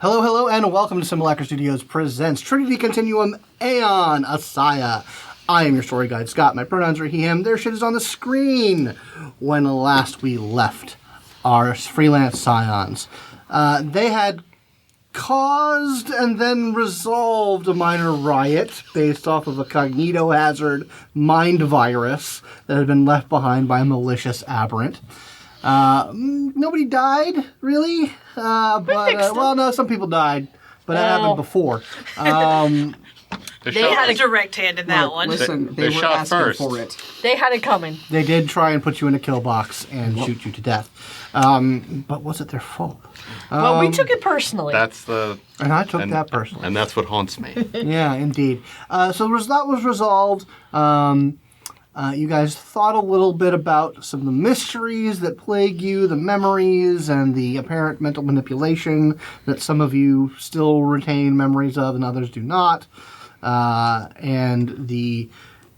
Hello, hello, and welcome to Simulacra Studios presents Trinity Continuum Aeon ASIYAH. I am your story guide, Scott. My pronouns are he, him. Their shit is on the screen. When last we left our freelance scions, they had caused and then resolved a minor riot based off of a cognito-hazard mind virus that had been left behind by a malicious aberrant. Nobody died, really. Well, no, some people died, but that happened before. They had a direct hand in that one. Listen, they were shot asking first. for it. They had it coming. They did try and put you in a kill box and shoot you to death. But was it their fault? Well, we took it personally. And I took that personally. And that's what haunts me. Yeah, indeed. So that was resolved. You guys thought a little bit about some of the mysteries that plague you, the memories, and the apparent mental manipulation that some of you still retain memories of and others do not. And the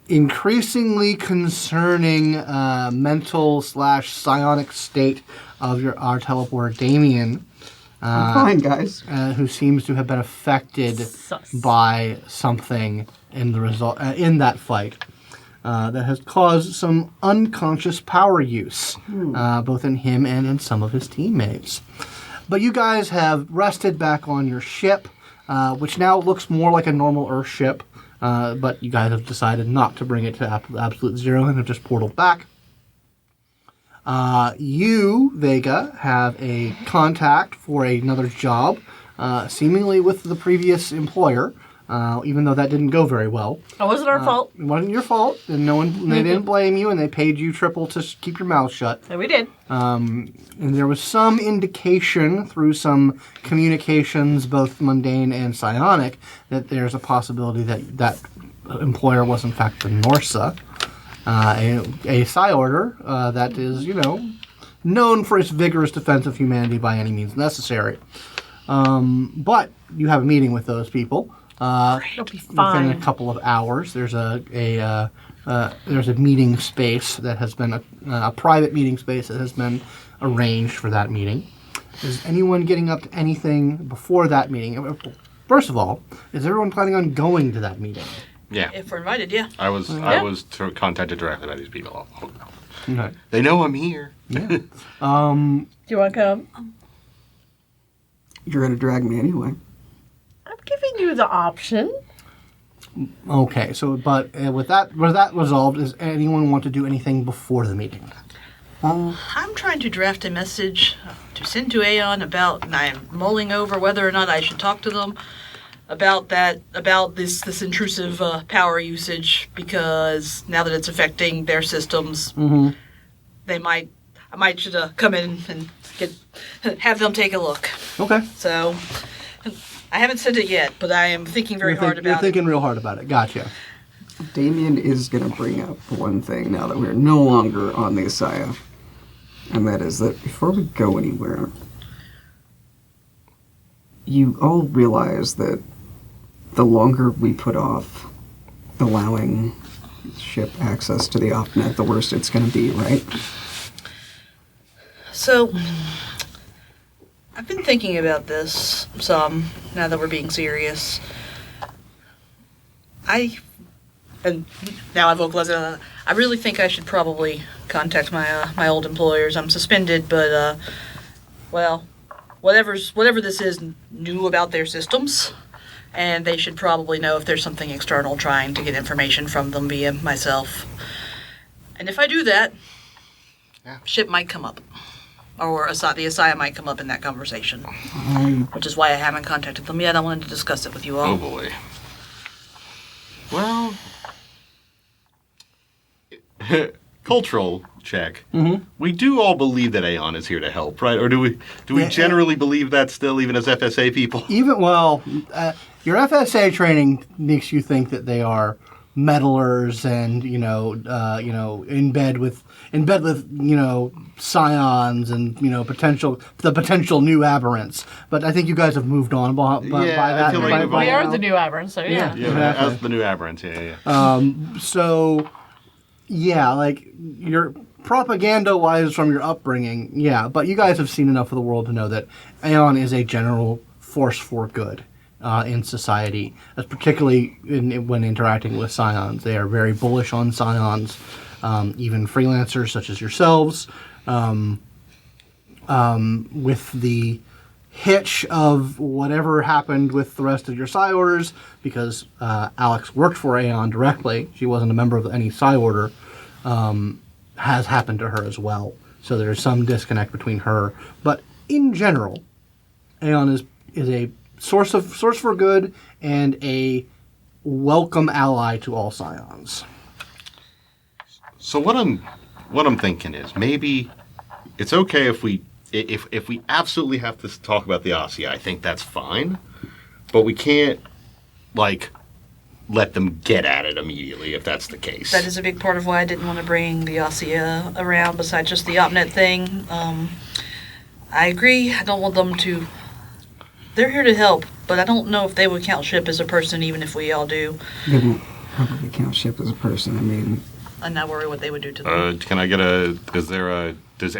increasingly concerning mental/psionic state of our teleporter, Damian. I'm fine, guys. Who seems to have been affected by something in in that fight. That has caused some unconscious power use, both in him and in some of his teammates. But you guys have rested back on your ship, which now looks more like a normal Earth ship, but you guys have decided not to bring it to absolute zero and have just portaled back. You, Vega, have a contact for another job, seemingly with the previous employer. Even though that didn't go very well. It wasn't our fault. It wasn't your fault, and they didn't blame you, and they paid you triple to keep your mouth shut. So we did. And there was some indication through some communications, both mundane and psionic, that there's a possibility that employer was in fact the Norsa, a psi order that is, known for its vigorous defense of humanity by any means necessary. But you have a meeting with those people. It'll be fine. Within a couple of hours, there's a meeting space that has been a private meeting space that has been arranged for that meeting. Is anyone getting up to anything before that meeting? First of all, is everyone planning on going to that meeting? Yeah. If we're invited, yeah. I was contacted directly by these people. Okay. They know I'm here. Yeah. Do you want to come? You're going to drag me anyway. I'm giving you the option. Okay, so with that resolved, does anyone want to do anything before the meeting? I'm trying to draft a message to send to Aeon about, and I'm mulling over whether or not I should talk to them about this intrusive power usage, because now that it's affecting their systems, I might should come in and have them take a look. Okay. So I haven't said it yet, but I am thinking very hard about it. You're thinking real hard about it. Gotcha. Damian is going to bring up one thing now that we're no longer on the ASIYAH, and that is that before we go anywhere, you all realize that the longer we put off allowing ship access to the off-net, the worse it's going to be, right? So I've been thinking about this some, now that we're being serious. And now I've vocalized it. I really think I should probably contact my old employers. I'm suspended, but, whatever this is knew about their systems, and they should probably know if there's something external trying to get information from them via myself. And if I do that, ship might come up. Or the ASIYAH might come up in that conversation. Which is why I haven't contacted them yet. I wanted to discuss it with you all. Oh, boy. Well, cultural check. Mm-hmm. We do all believe that Aeon is here to help, right? Or do we generally believe that still, even as FSA people? Your FSA training makes you think that they are meddlers and in bed with scions and potential new aberrants. But I think you guys have moved on by that. I feel like We are the new aberrants, so yeah. Yeah, as the new aberrants, yeah. So your propaganda-wise from your upbringing, but you guys have seen enough of the world to know that Aeon is a general force for good in society, particularly when interacting with scions. They are very bullish on scions, even freelancers such as yourselves, with the hitch of whatever happened with the rest of your Psi orders, because Alex worked for Aeon directly. She wasn't a member of any Psi order, has happened to her as well. So there's some disconnect between her. But in general, Aeon is a source for good and a welcome ally to all scions. So what I'm thinking is maybe it's okay if we absolutely have to talk about the ASIYAH. I think that's fine, but we can't let them get at it immediately if that's the case. That is a big part of why I didn't want to bring the ASIYAH around. Besides just the OpNet thing, I agree. I don't want them to. They're here to help, but I don't know if they would count Ship as a person, even if we all do. They won't probably count Ship as a person. I mean, I'm not worried what they would do to them. Can I get does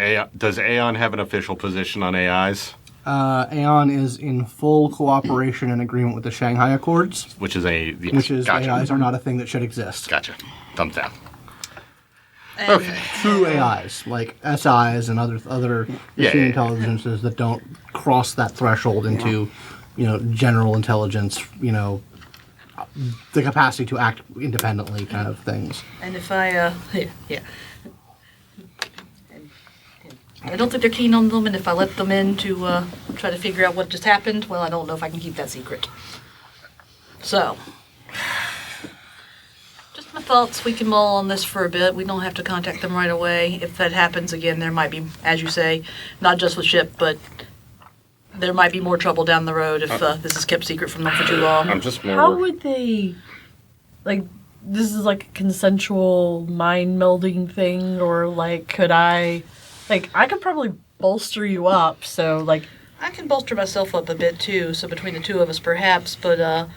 Aeon have an official position on AIs? Aeon is in full cooperation and agreement with the Shanghai Accords, Which is gotcha. AIs are not a thing that should exist. Gotcha. Thumbs down. And Okay. True AIs, like SIs and other machine intelligences that don't cross that threshold into, general intelligence, the capacity to act independently kind of things. And if I, I don't think they're keen on them, and if I let them in to try to figure out what just happened, well, I don't know if I can keep that secret. So, just my thoughts. We can mull on this for a bit. We don't have to contact them right away. If that happens again, there might be, as you say, not just with Ship, but there might be more trouble down the road if this is kept secret from them for too long. I'm just more. How would they, this is like a consensual mind melding thing, or could I could probably bolster you up, so I can bolster myself up a bit too, so between the two of us perhaps, but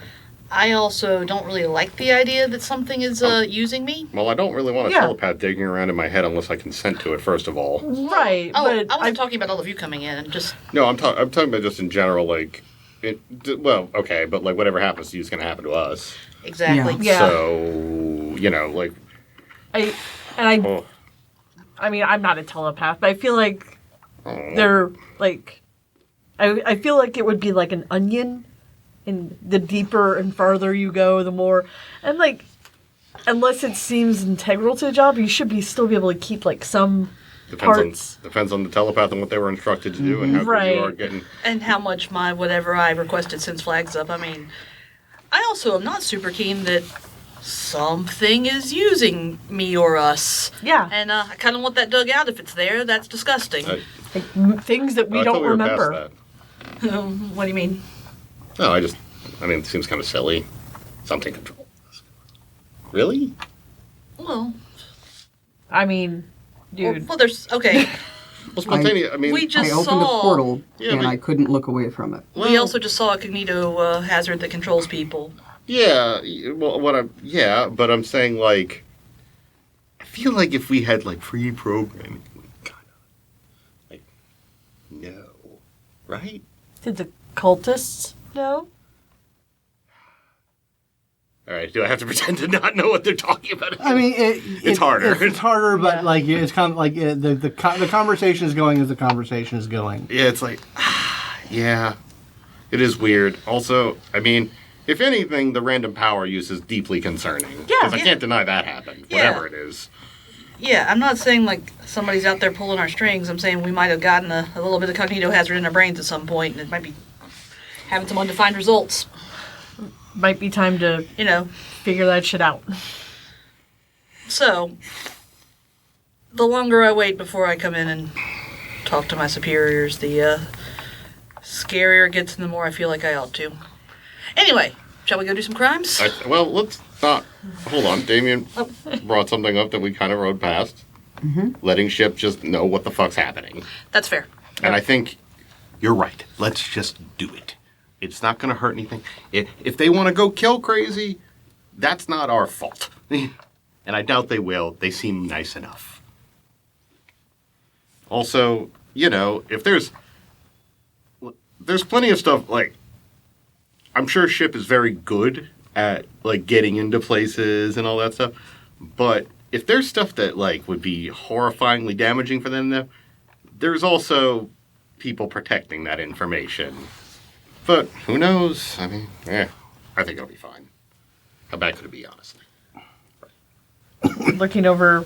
I also don't really like the idea that something is using me. Well, I don't really want a Yeah. telepath digging around in my head unless I consent to it, first of all. right, Oh, but I wasn't talking about all of you coming in. I'm just... No, I'm talking about just in general, okay, but whatever happens to you is going to happen to us. Exactly. Yeah. So, oh, I mean, I'm not a telepath, but I feel like they're I feel like it would be like an onion, and the deeper and farther you go, the more, and unless it seems integral to the job, you should still be able to keep some parts. Depends on the telepath and what they were instructed to do and how good you are getting. And how much my whatever I requested since flags up. I mean, I also am not super keen that something is using me or us. Yeah. And I kind of want that dug out if it's there. That's disgusting. Things that we I thought don't we were past remember. that. What do you mean? No, it seems kind of silly. Something control. Really? Well, I mean, dude. well there's... Okay. Well, spontaneous. We just I opened saw... a portal Yeah, and but- I couldn't look away from it. We also just saw a cognito hazard that controls people. Yeah, well, but I'm saying, I feel like if we had, free programming, kind of, no, right? Did the cultists know? All right, do I have to pretend to not know what they're talking about? I mean, It's harder. It's harder, but Yeah. it's kind of the conversation is going as the conversation is going. Yeah, it's yeah, it is weird. Also, I mean, if anything, the random power use is deeply concerning. Yeah. Because I can't deny that happened, Yeah. whatever it is. Yeah, I'm not saying somebody's out there pulling our strings. I'm saying we might have gotten a little bit of cognito hazard in our brains at some point, and it might be having some undefined results. Might be time to figure that shit out. So, the longer I wait before I come in and talk to my superiors, the scarier it gets and the more I feel like I ought to. Anyway, shall we go do some crimes? Well, let's not. Hold on. Damian brought something up that we kind of rode past. Mm-hmm. Letting Ship just know what the fuck's happening. That's fair. And I think you're right. Let's just do it. It's not going to hurt anything. If they want to go kill crazy, that's not our fault. And I doubt they will. They seem nice enough. Also, if there's plenty of stuff, I'm sure ship is very good at like getting into places and all that stuff. But if there's stuff that like would be horrifyingly damaging for them, there's also people protecting that information. But who knows? I mean, I think it'll be fine. How bad could it be, honestly? Looking over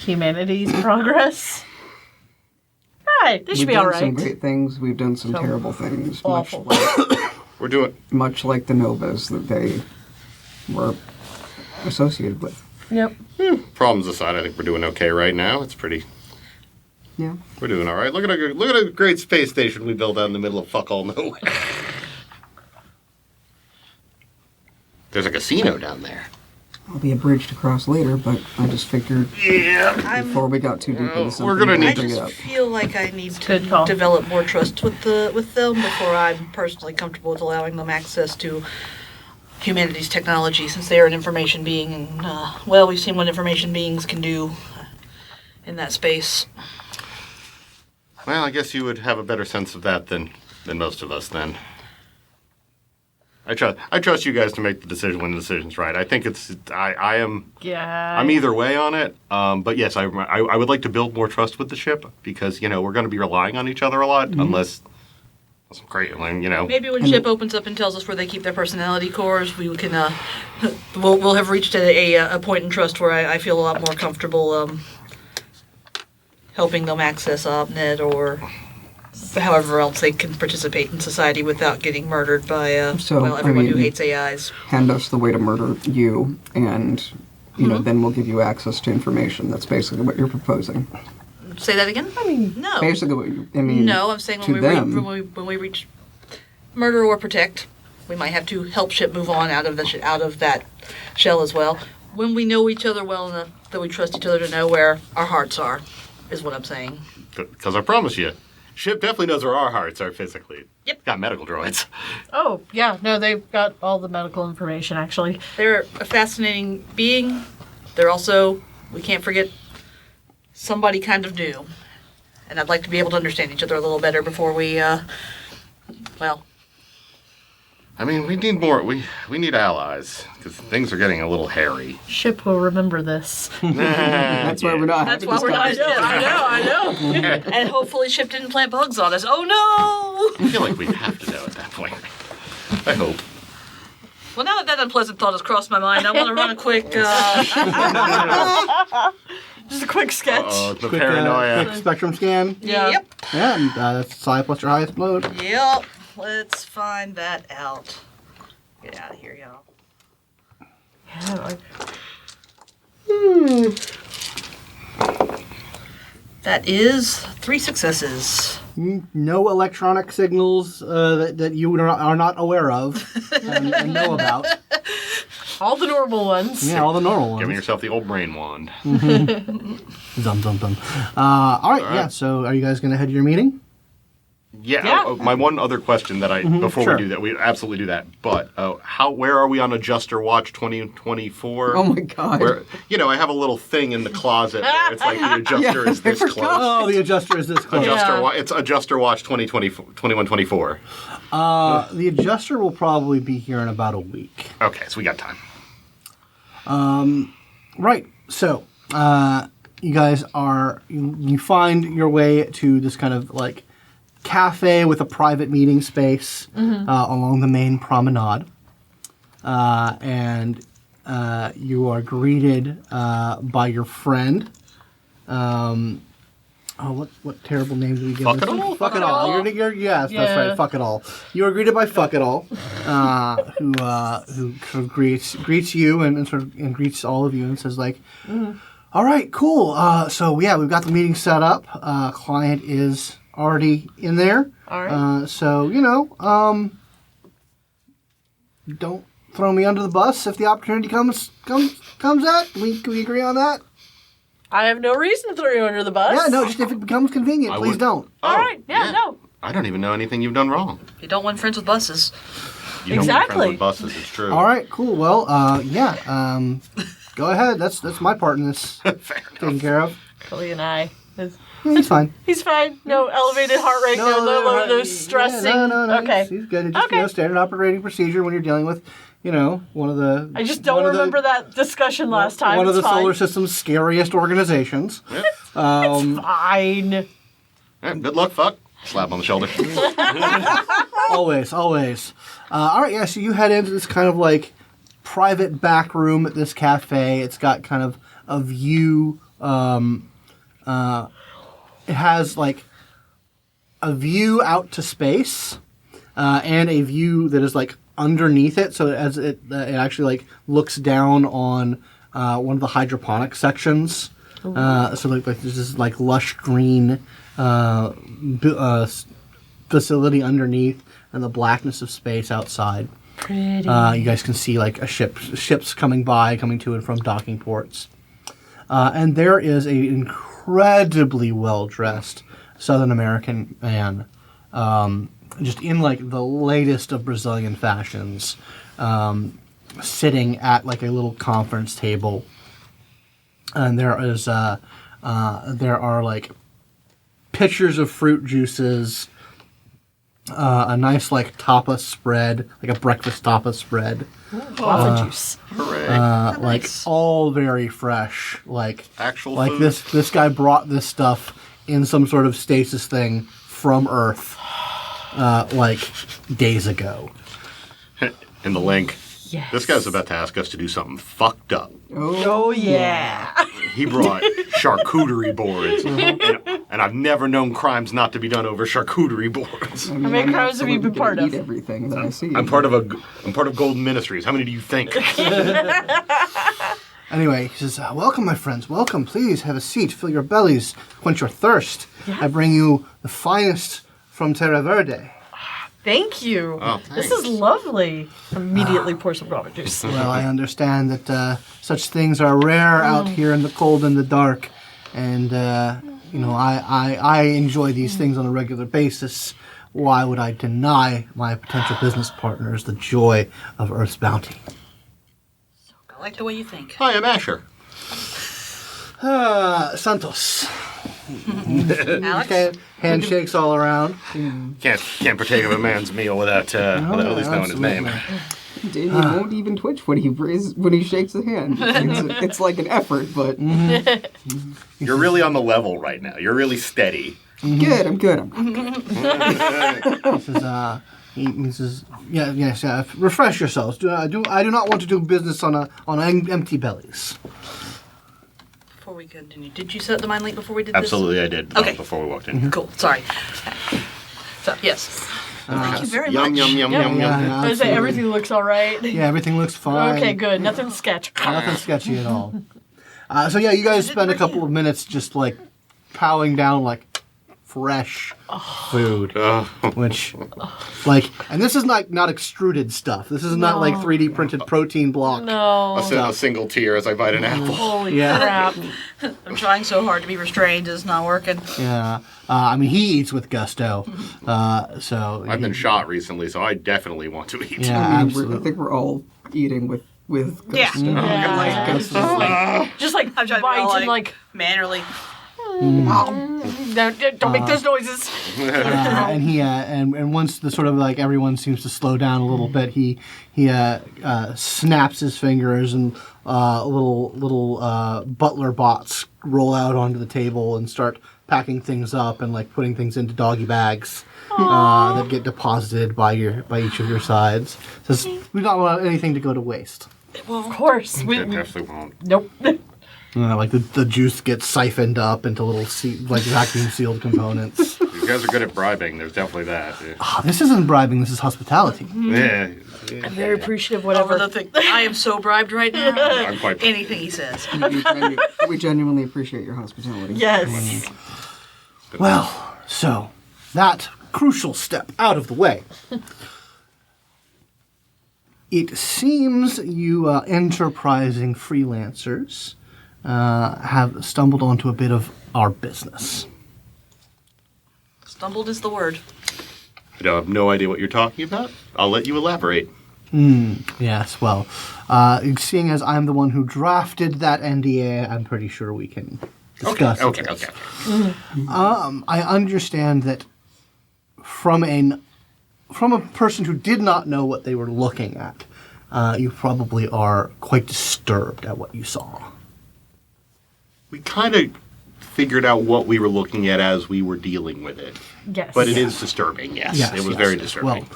humanity's progress. Alright, this should We've be done some alright. great things. We've done some terrible things. Awful. We're doing... Much like the Novas that they were associated with. Yep. Problems aside, I think we're doing okay right now. It's pretty... Yeah. We're doing all right. Look at a great space station we built out in the middle of fuck all nowhere. There's a casino down there. I'll be a bridge to cross later, but I just figured before we got too deep into something, we're gonna need I'd to- bring it I up. feel like I need Good to call. develop more trust with them before I'm personally comfortable with allowing them access to humanity's technology, since they are an information being, and well, we've seen what information beings can do in that space. Well, I guess you would have a better sense of that than most of us then. I trust you guys to make the decision when the decision's right. I think I'm Yeah. either way on it. But yes, I would like to build more trust with the ship because, we're going to be relying on each other a lot unless some great, Maybe when ship opens up and tells us where they keep their personality cores, we can we'll have reached a point in trust where I feel a lot more comfortable helping them access OpNet or however else they can participate in society without getting murdered by everyone who hates AIs. Hand us the way to murder you, and then we'll give you access to information. That's basically what you're proposing. Say that again? I mean, no. Basically, what you, I mean, No, I'm saying to when we reach murder or protect, we might have to help ship move on out of that shell as well. When we know each other well enough that we trust each other to know where our hearts are, is what I'm saying. Because I promise you, ship definitely knows where our hearts are physically. Yep. It's got medical droids. Oh, yeah. No, they've got all the medical information, actually. They're a fascinating being. They're also, we can't forget, somebody kind of new. And I'd like to be able to understand each other a little better before we, I mean, we need more. We need allies because things are getting a little hairy. Ship will remember this. that's why we're not. That's having why we're not. this I know. and hopefully Ship didn't plant bugs on us. Oh no! I feel like we have to know at that point. I hope. Well, now that unpleasant thought has crossed my mind, I want to run a quick. Just a quick sketch. The Quick, paranoia. quick spectrum scan. Yeah. Yep. Yeah, and that's psi plus your highest load. Yep. Let's find that out. Get out of here, y'all. Yeah, That is 3 successes. No electronic signals that you are not aware of and know about. all the normal ones. Yeah, all the normal ones. Giving yourself the old brain wand. Dum dum dum. All right, yeah. So, are you guys going to head to your meeting? Yeah. My one other question that before sure. we do that, we absolutely do that. But where are we on Adjuster Watch 2024? Oh my god. Where I have a little thing in the closet where it's like the adjuster is this I close. forgot. Oh, the adjuster is this close. Yeah. It's Adjuster Watch 2124. The adjuster will probably be here in about a week. Okay, so we got time. Right. So, you guys you find your way to this kind of like cafe with a private meeting space along the main promenade. And you are greeted by your friend. What terrible name do we give Fuck this? It All? Fuck It All. Yes, that's Yeah. right. Fuck It All. You are greeted by Fuck It All, who sort of greets you and greets all of you and says like, "All right, cool. So yeah, we've got the meeting set up. Client is already in there. All right. So don't throw me under the bus if the opportunity comes at. Can we agree on that? I have no reason to throw you under the bus. Yeah, no. Just if it becomes convenient, I please would- don't. All right. Yeah, no. I don't even know anything you've done wrong. You don't want friends with buses. You don't be Exactly. friends with buses, it's true. All right, cool. Well, go ahead. That's my part in this. Fair enough. Taken care of. Kelly and I. He's fine. He's fine. No elevated heart rate. No stressing. No. Okay. He's good. It's just, Okay. standard operating procedure when you're dealing with, one of the... I just don't remember that discussion last time. One of the It's fine. solar system's scariest organizations. Fine. Yeah, good luck, fuck. Slap on the shoulder. Always. All right, yeah, so you head into this kind of like private back room at this cafe. It's got kind of a view. It has like a view out to space and a view that is like underneath it. So as it actually like looks down on one of the hydroponic sections. So like there's this like lush green facility underneath and the blackness of space outside. Pretty. You guys can see like ships coming to and from docking ports. And there is an incredibly well-dressed Southern American man, just in like the latest of Brazilian fashions, sitting at like a little conference table. And there are like pitchers of fruit juices, a nice like tapas spread, like a breakfast tapas spread. Guava juice. Hooray. Like all very fresh. Like Actual like food. this guy brought this stuff in some sort of stasis thing from Earth, like days ago. In the link. Yes. This guy's about to ask us to do something fucked up. Oh yeah. He brought charcuterie boards, and I've never known crimes not to be done over charcuterie boards. I mean, How many I'm crimes have you been absolutely part gonna of? Eat everything that I see. I'm part of Golden Ministries. How many do you think? Anyway, he says, "Welcome, my friends. Welcome. Please have a seat. Fill your bellies. Quench your thirst. I bring you the finest from Terra Verde." Thank you. Oh, This thanks. is lovely. Immediately pour some guava juice. Well, I understand that such things are rare out here in the cold and the dark, and I enjoy these things on a regular basis. Why would I deny my potential business partners the joy of Earth's bounty? I like the way you think. Hi, I'm Asher. Santos. Alex? Okay, handshakes all around. Can't partake of a man's meal without at least knowing his name. Damian won't even twitch when he shakes the hand. It's like an effort, but You're really on the level right now. You're really steady. good. I'm good. He says, yes, refresh yourselves. I do not want to do business on empty bellies. Before we continue, did you set the mind link before we did this? Absolutely, I did. Okay. Before we walked in. Cool. Sorry. So, yes. Thank you very Yum much. yum yum Yeah. yum Yeah, yum. yeah. I was say Absolutely. everything looks all right. Yeah, everything looks fine. Okay, good. Nothing sketch. Nothing sketchy at all. So yeah, you guys spend a couple of minutes just like powing down like fresh food, which like, and this is not extruded stuff. This is not like 3D printed protein block. No. A single tear as I bite an apple. Holy Yeah. crap. I'm trying so hard to be restrained. It's not working. Yeah, I mean he eats with gusto. So I've been shot recently, so I definitely want to eat. Yeah, I mean, I absolutely. think we're all eating with Yeah. gusto. Yeah. Like gusto. Just like I'm trying to be bites all and like, mannerly. don't make those noises. and he and once the sort of like everyone seems to slow down a little bit, he snaps his fingers and little butler bots roll out onto the table and start packing things up and like putting things into doggy bags that get deposited by each of your sides. Says we don't want anything to go to waste. Of course. I definitely won't. Nope. Like the juice gets siphoned up into little vacuum sealed components. You guys are good at bribing. There's definitely that. Yeah. This isn't bribing. This is hospitality. Yeah. I'm very appreciative, Over whatever. the thing. I am so bribed right now. I'm quite. Anything he says. We genuinely appreciate your hospitality. Yes. Well, so that crucial step out of the way. It seems you enterprising freelancers have stumbled onto a bit of our business. Stumbled is the word. I have no idea what you're talking about. I'll let you elaborate. Yes, well, seeing as I'm the one who drafted that NDA, I'm pretty sure we can discuss. Okay. I understand that from a person who did not know what they were looking at, you probably are quite disturbed at what you saw. We kind of figured out what we were looking at as we were dealing with it. Yes. But it is disturbing, yes. It was very disturbing.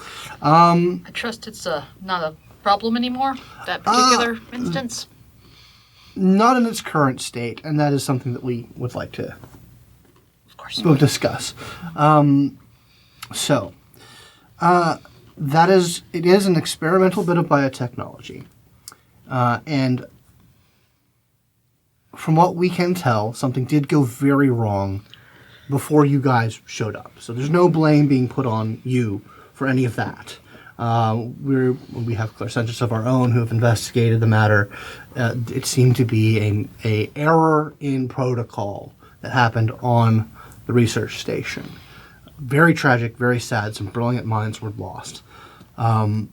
Well, I trust it's not a problem anymore, that particular instance. not in its current state, and that is something that we would like to Of course. discuss. It is an experimental bit of biotechnology. And from what we can tell, something did go very wrong before you guys showed up. So there's no blame being put on you for any of that. We have clairsentients of our own who have investigated the matter. It seemed to be a error in protocol that happened on the research station. Very tragic, very sad. Some brilliant minds were lost. And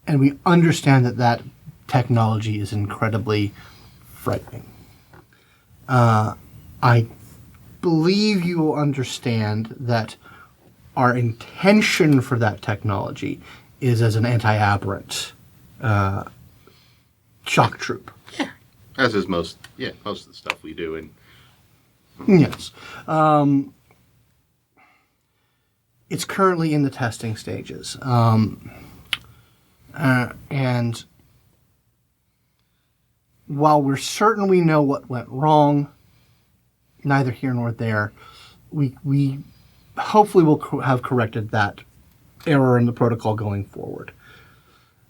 we understand that technology is incredibly frightening. I believe you will understand that our intention for that technology is as an anti-aberrant shock troop. As is most of the stuff we do. And Yes. It's currently in the testing stages. And while we're certain we know what went wrong, neither here nor there, we hopefully will have corrected that error in the protocol going forward.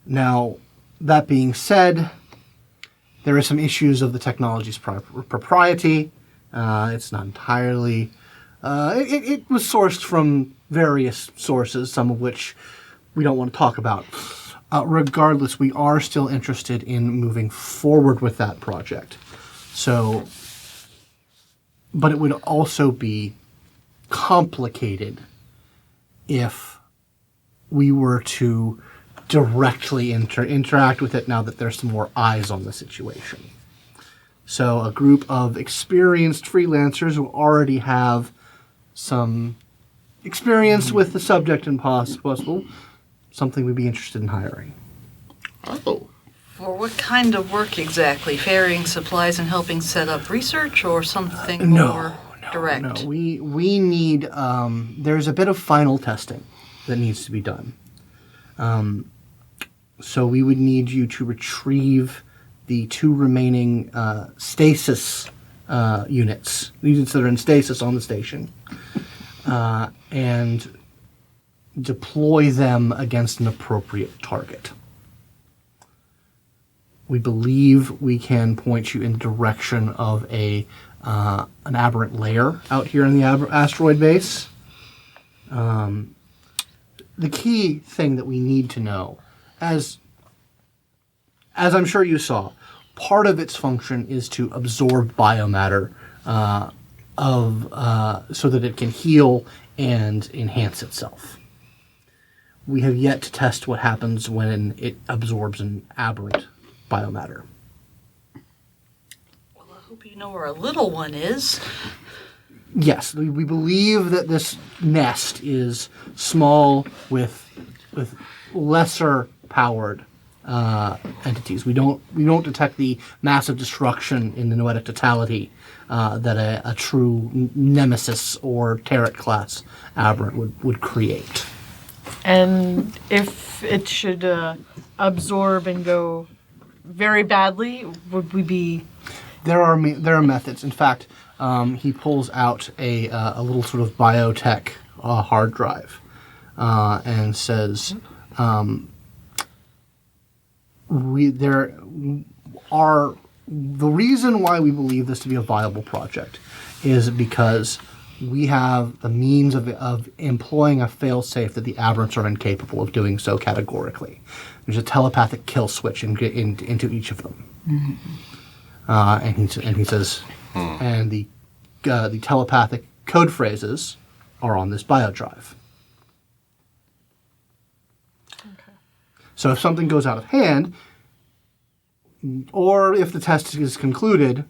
Now, that being said, there are some issues of the technology's propriety. It's not entirely... It was sourced from various sources, some of which we don't want to talk about. Regardless, we are still interested in moving forward with that project. So, but it would also be complicated if we were to directly interact with it now that there's some more eyes on the situation. So a group of experienced freelancers who already have some experience with the subject and possible, something we'd be interested in hiring. oh, For what kind of work exactly? Ferrying supplies and helping set up research, or something more direct? No, we need, there's a bit of final testing that needs to be done. So we would need you to retrieve the 2 remaining stasis units that are in stasis on the station, and deploy them against an appropriate target. We believe we can point you in the direction of an aberrant layer out here in the asteroid base. The key thing that we need to know, as I'm sure you saw, part of its function is to absorb biomatter so that it can heal and enhance itself. We have yet to test what happens when it absorbs an aberrant biomatter. Well, I hope you know where a little one is. Yes, we believe that this nest is small with lesser powered entities. We don't detect the massive destruction in the noetic totality that a true Nemesis or Terret class aberrant would create. And if it should absorb and go very badly, would we be... There are methods. In fact, he pulls out a little sort of biotech hard drive and says, the reason why we believe this to be a viable project is because we have the means of employing a failsafe that the aberrants are incapable of doing so categorically. There's a telepathic kill switch into each of them. Mm-hmm. And he says, and the telepathic code phrases are on this biodrive. Okay. So if something goes out of hand, or if the test is concluded,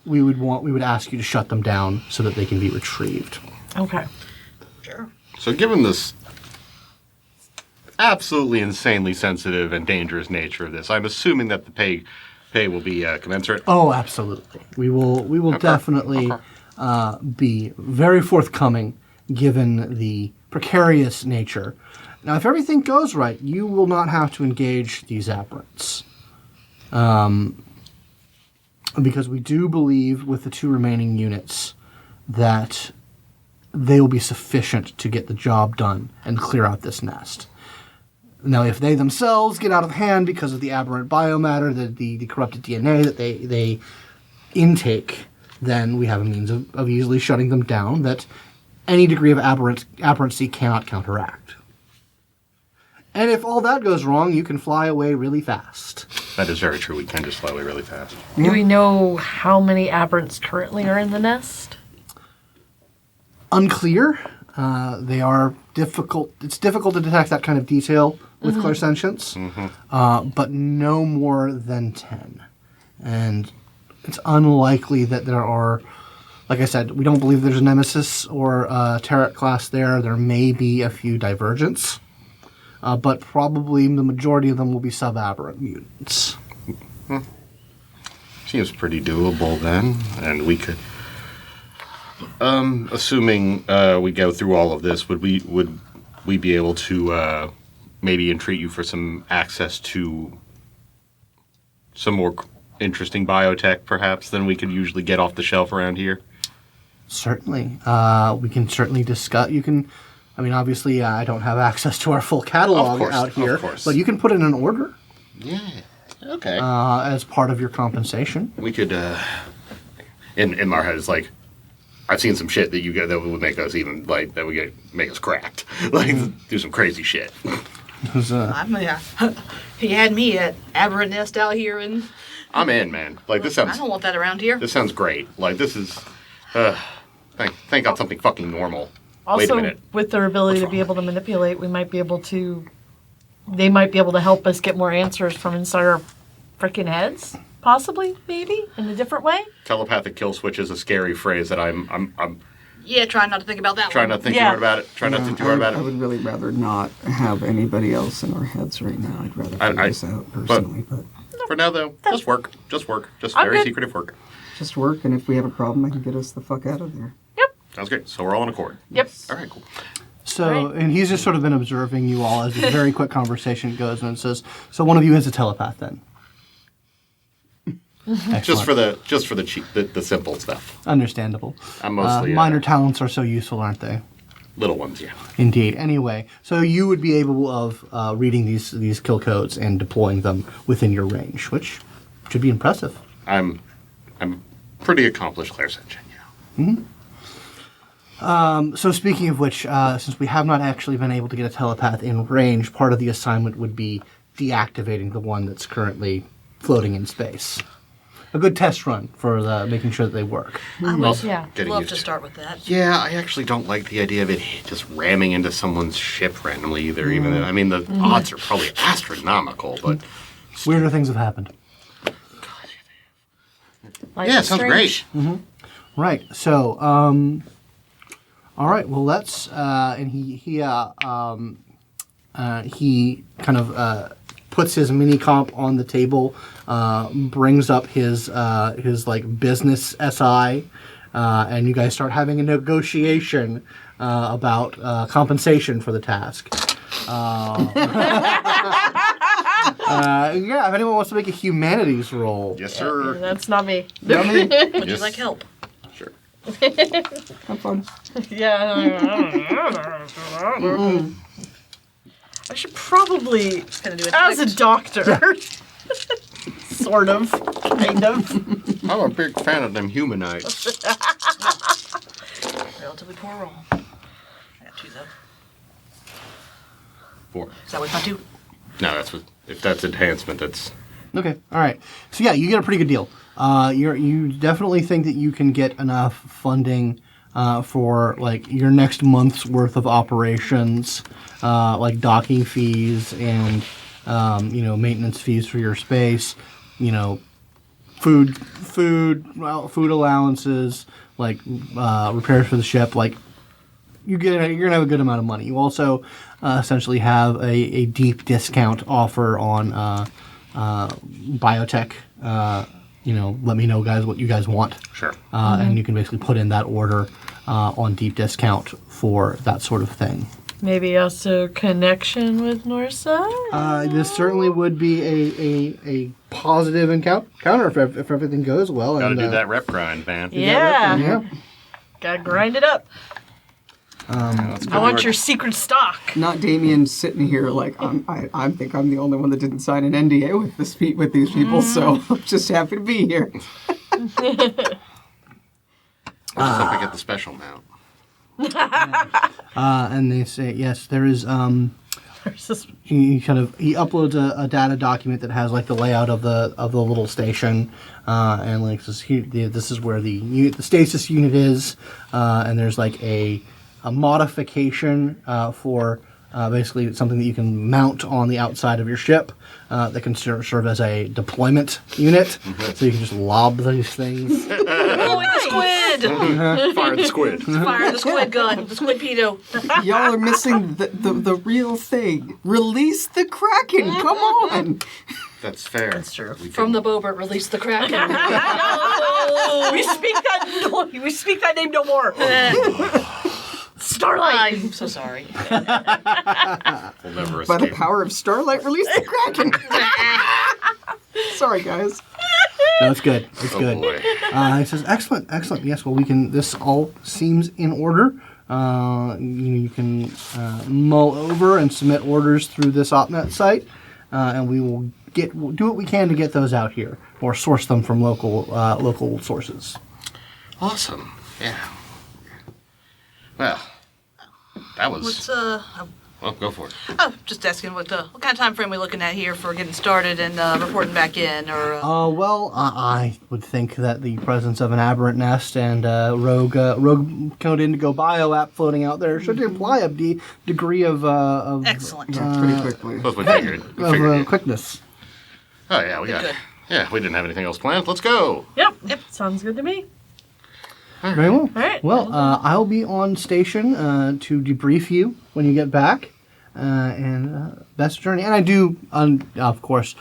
we would ask you to shut them down so that they can be retrieved. Okay. Sure. So given this absolutely insanely sensitive and dangerous nature of this, I'm assuming that the pay will be commensurate. Oh, absolutely. We will definitely be very forthcoming given the precarious nature. Now, if everything goes right, you will not have to engage these aberrants. Because we do believe with the 2 remaining units that they will be sufficient to get the job done and clear out this nest. Now, if they themselves get out of hand because of the aberrant biomatter, the corrupted DNA that they intake, then we have a means of easily shutting them down that any degree of aberrancy cannot counteract. And if all that goes wrong, you can fly away really fast. That is very true. We can just fly away really fast. Do we know how many aberrants currently are in the nest? Unclear. They are difficult. It's difficult to detect that kind of detail with clairsentience, but no more than 10. And it's unlikely that there are, like I said, we don't believe there's a Nemesis or a Terrat class there. There may be a few Divergents, but probably the majority of them will be sub-aberrant mutants. Seems pretty doable then, and we could. Assuming we go through all of this, would we be able to maybe entreat you for some access to some more interesting biotech, perhaps, than we could usually get off the shelf around here? Certainly. We can certainly discuss. You can. I mean, obviously, I don't have access to our full catalog out here, of course. but you can put in an order Yeah. Okay. as part of your compensation. We could. In our heads, like, I've seen some shit that you get that would make us even like that would make us cracked, like do some crazy shit. He had me at aberrant nest out here, and I'm in, man. Like this sounds. I don't want that around here. This sounds great. Like this is. Thank God something fucking normal. Also, Wait a minute. with their ability to be able to manipulate, we might be able to. They might be able to help us get more answers from inside our freaking heads. Possibly, maybe, in a different way. Telepathic kill switch is a scary phrase that I'm Yeah, trying not to think about that trying one. not to think too hard about it. Trying not to think too hard about I it. would really rather not have anybody else in our heads right now. I'd rather figure this out personally, but For now, though, just work. Just I'm very good. secretive work. just work, and if we have a problem, I can get us the fuck out of there. Yep. Sounds great. So we're all on accord. Yep. All right, cool. So, Right. and he's just sort of been observing you all as this very quick conversation goes, and says, "So one of you is a telepath, then." Just for the cheap, the simple stuff. Understandable. I'm mostly Minor talents are so useful, aren't they? little ones. Yeah. Indeed. Anyway, so you would be able of reading these kill codes and deploying them within your range, which should be impressive. I'm pretty accomplished clairsentient. Yeah. So speaking of which, since we have not actually been able to get a telepath in range, part of the assignment would be deactivating the one that's currently floating in space. A good test run for making sure that they work. I would Yeah. Getting love used to to. start with that. Yeah, I actually don't like the idea of it just ramming into someone's ship randomly either. Even though, I mean, the odds are probably astronomical, but Weirder things have happened. Life yeah, is sounds strange. great. Right. So, all right. Well, let's. And he kind of puts his mini comp on the table, brings up his like business SI, and you guys start having a negotiation about compensation for the task. Yeah, if anyone wants to make a humanities roll. Yes, sir. That's not me. Yummy. Would you Yes. like help? Sure. Have fun. Yeah. I should probably, Just gonna do it. as a doctor, sort of, kind of. I'm a big fan of them humanites. Relatively poor roll. I got 2 though. 4. Is that with my 2? No, if that's enhancement, that's Okay, all right. So yeah, you get a pretty good deal. You definitely think that you can get enough funding for like your next month's worth of operations, like docking fees and maintenance fees for your space, food allowances, like repairs for the ship. Like you're gonna have a good amount of money. You also essentially have a deep discount offer on biotech. Let me know, guys, what you guys want. Sure. And you can basically put in that order on deep discount for that sort of thing. Maybe also connection with Northside? This certainly would be a positive counter if everything goes well. Got to do that rep grind, man. Yeah. Gotta grind it up. I want your secret stock. Not Damian sitting here like I think I'm the only one that didn't sign an NDA with these people, so I'm just happy to be here. I just hope I get the special mount. And they say yes, there is. He uploads a data document that has like the layout of the little station, and like this is where the stasis unit is, and there's like a modification for basically something that you can mount on the outside of your ship that can serve as a deployment unit, so you can just lob these things. Oh, the squid! Fire the squid. Fire the squid gun, the squid pedo. Y'all are missing the real thing. Release the Kraken. Come on. That's fair. That's true. From the Bobert, release the Kraken. We speak that name no more. Starlight. I'm so sorry. We'll never By the escape. power of Starlight, release the Kraken. Sorry, guys. No, it's good. It's Oh, good. boy. He says, excellent. Yes, well, we can. This all seems in order. You can mull over and submit orders through this OpNet site, and we will do what we can to get those out here or source them from local sources. Awesome. Yeah. Well, that was... What's Well, go for it. Oh, just asking what kind of time frame we looking at here for getting started and reporting back in, or Well, I would think that the presence of an aberrant nest and rogue Code Indigo bio app floating out there should imply a degree of excellent. Pretty quickly. That's what we figured. We figured it. quickness. Oh, yeah, we got Good. Yeah, we didn't have anything else planned. Let's go. Yep. Sounds good to me. Very well. All right. Well, I'll be on station to debrief you when you get back, and best journey. And I do, of course,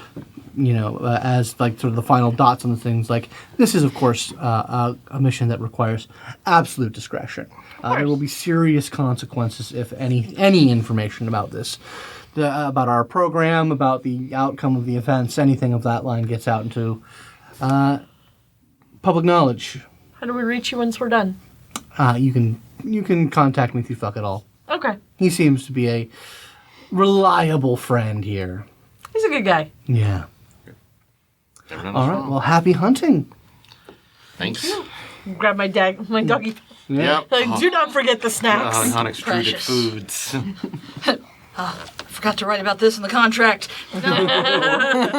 as like sort of the final dots on the things. Like this is, of course, a mission that requires absolute discretion. There will be serious consequences if any information about this, about our program, about the outcome of the events, anything of that line gets out into public knowledge. How do we reach you once we're done? You can contact me through Fuck It All. Okay. He seems to be a reliable friend here. He's a good guy. Yeah. Never done this All right. wrong. Well, happy hunting. Thanks. Grab my doggy. Yep. Do not forget the snacks. Non-extruded Precious. foods. Forgot to write about this in the contract.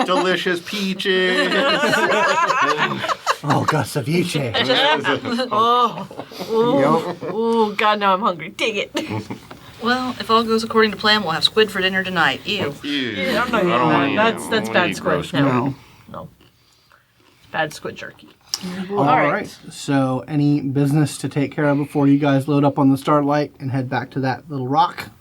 Delicious peaches. Oh, God, ceviche. Oh, God, now I'm hungry. Dang it. Well, if all goes according to plan, we'll have squid for dinner tonight. Ew. Ew. I'm not I don't wanna eating eat that. it. That's I bad wanna eat squid. gross No. No. No. Bad squid jerky. All right. So, any business to take care of before you guys load up on the Starlight and head back to that little rock?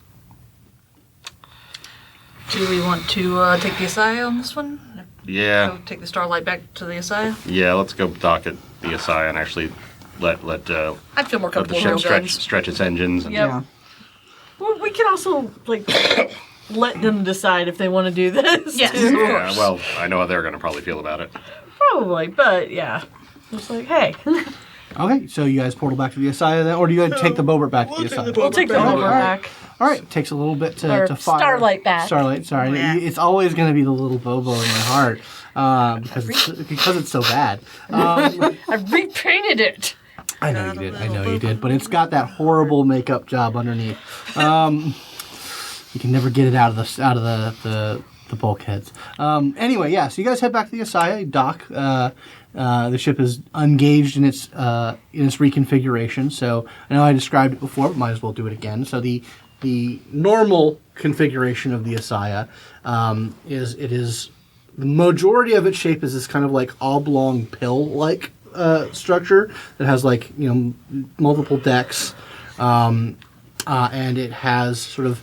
Do we want to take the ASIYAH on this one? Yeah. Go take the Starlight back to the ASIYAH? Yeah, let's go dock at the ASIYAH and actually let I'd feel more the comfortable ship with stretch guns. stretch its engines. And, Yep. Yeah. Well, we can also, let them decide if they want to do this. Yes. too. Yeah, well, I know how they're going to probably feel about it. Probably, but yeah. It's like, hey, Okay. So, you guys portal back to the ASIYAH then? Or do you guys take the Bobert back to the ASIYAH? we'll take the All Homer right. back. All right. Takes a little bit Or to fire. Starlight back. Starlight, sorry. Yeah. It's always going to be the little Bobo in my heart because it's so bad. I repainted it. I know you did. I know you did. But it's got that horrible makeup job underneath. You can never get it out of the bulkheads. Anyway, yeah. So you guys head back to the ASIYAH dock. The ship is engaged in its reconfiguration. So I know I described it before, but might as well do it again. So the normal configuration of the ASIYAH is the majority of its shape is this kind of like oblong pill-like structure that has like multiple decks, and it has sort of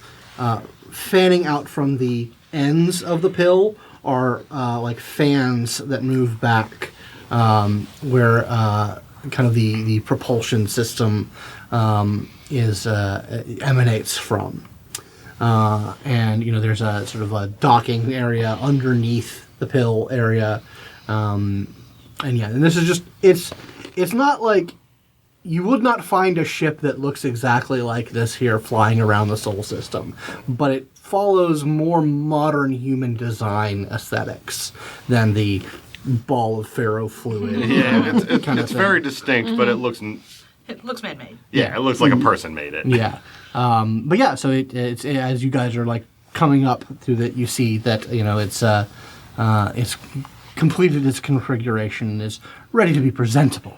fanning out from the ends of the pill are like fans that move back, where kind of the propulsion system emanates from. And there's a sort of a docking area underneath the pill area, and this is just it's not like you would not find a ship that looks exactly like this here flying around the Sol system, but it follows more modern human design aesthetics than the ball of ferro fluid. Yeah, it's very distinct, but it looks man-made. Yeah, it looks like a person made it. Yeah. But yeah, so it's as you guys are like coming up through that, you see that it's completed its configuration and is ready to be presentable.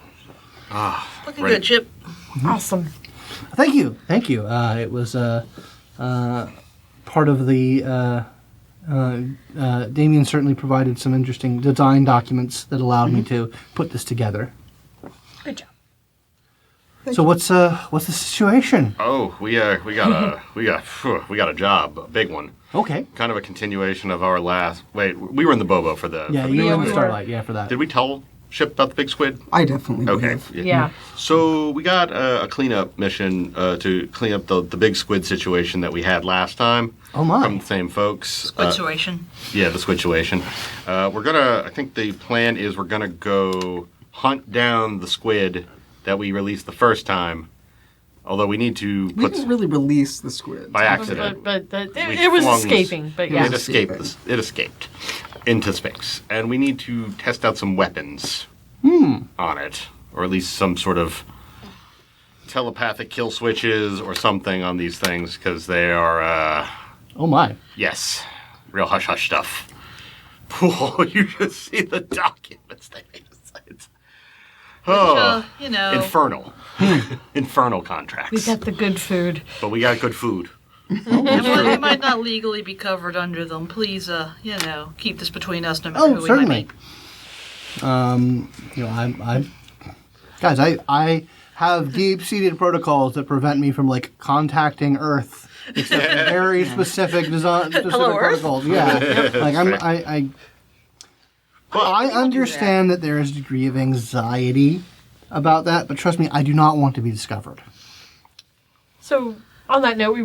Looking good, Chip. Awesome. Thank you. It was part of the. Damian certainly provided some interesting design documents that allowed me to put this together. Good job. So what's the situation? Oh, we got a job, a big one. Okay. Kind of a continuation of our last. Wait, we were in the Bobo for the. Yeah, for the you big were in the squid. Starlight. Yeah, for that. Did we tell Ship about the big squid? I definitely Okay. have. Yeah. So we got a cleanup mission to clean up the big squid situation that we had last time. Oh my. From the same folks. Situation. Yeah, the situation. I think the plan is we're gonna go hunt down the squid that we released the first time. Although we need to We put didn't really release the squid. by accident. But We it was flung escaping. But yeah. It escaped. It escaped into space, and we need to test out some weapons on it, or at least some sort of telepathic kill switches or something on these things, because they are. Oh my. Yes, real hush hush stuff. Oh, you should see the documents they made us sign. Oh, infernal, infernal contracts. We got the good food. But we got good food. Well, we might not legally be covered under them. Please, keep this between us, no matter who certainly. we might be. I have deep-seated protocols that prevent me from like contacting Earth, except for very specific protocols. Yeah, like I understand that there is a degree of anxiety about that, but trust me, I do not want to be discovered. So, on that note, we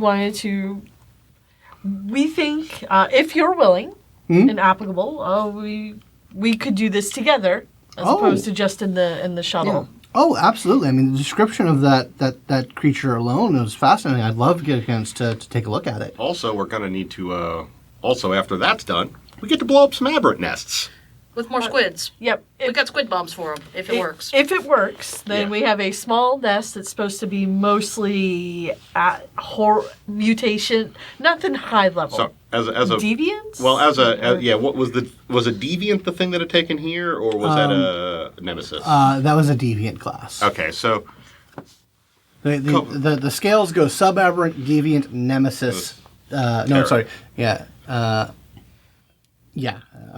think, if you're willing and applicable, we could do this together as opposed to just in the shuttle. Yeah. Oh, absolutely. I mean, the description of that creature alone is fascinating. I'd love to get a chance to take a look at it. Also, we're going to need to, also after that's done, we get to blow up some aberrant nests. With more squids. Yep. We got squid bombs for them, if it works. If it works, then Yeah. we have a small nest that's supposed to be mostly mutation, nothing high level. So, as a Deviants? Well, what was a deviant the thing that had taken here, or was that a nemesis? That was a deviant class. Okay, so The scales go subaberrant, deviant, nemesis. No, Terra. I'm sorry. Yeah.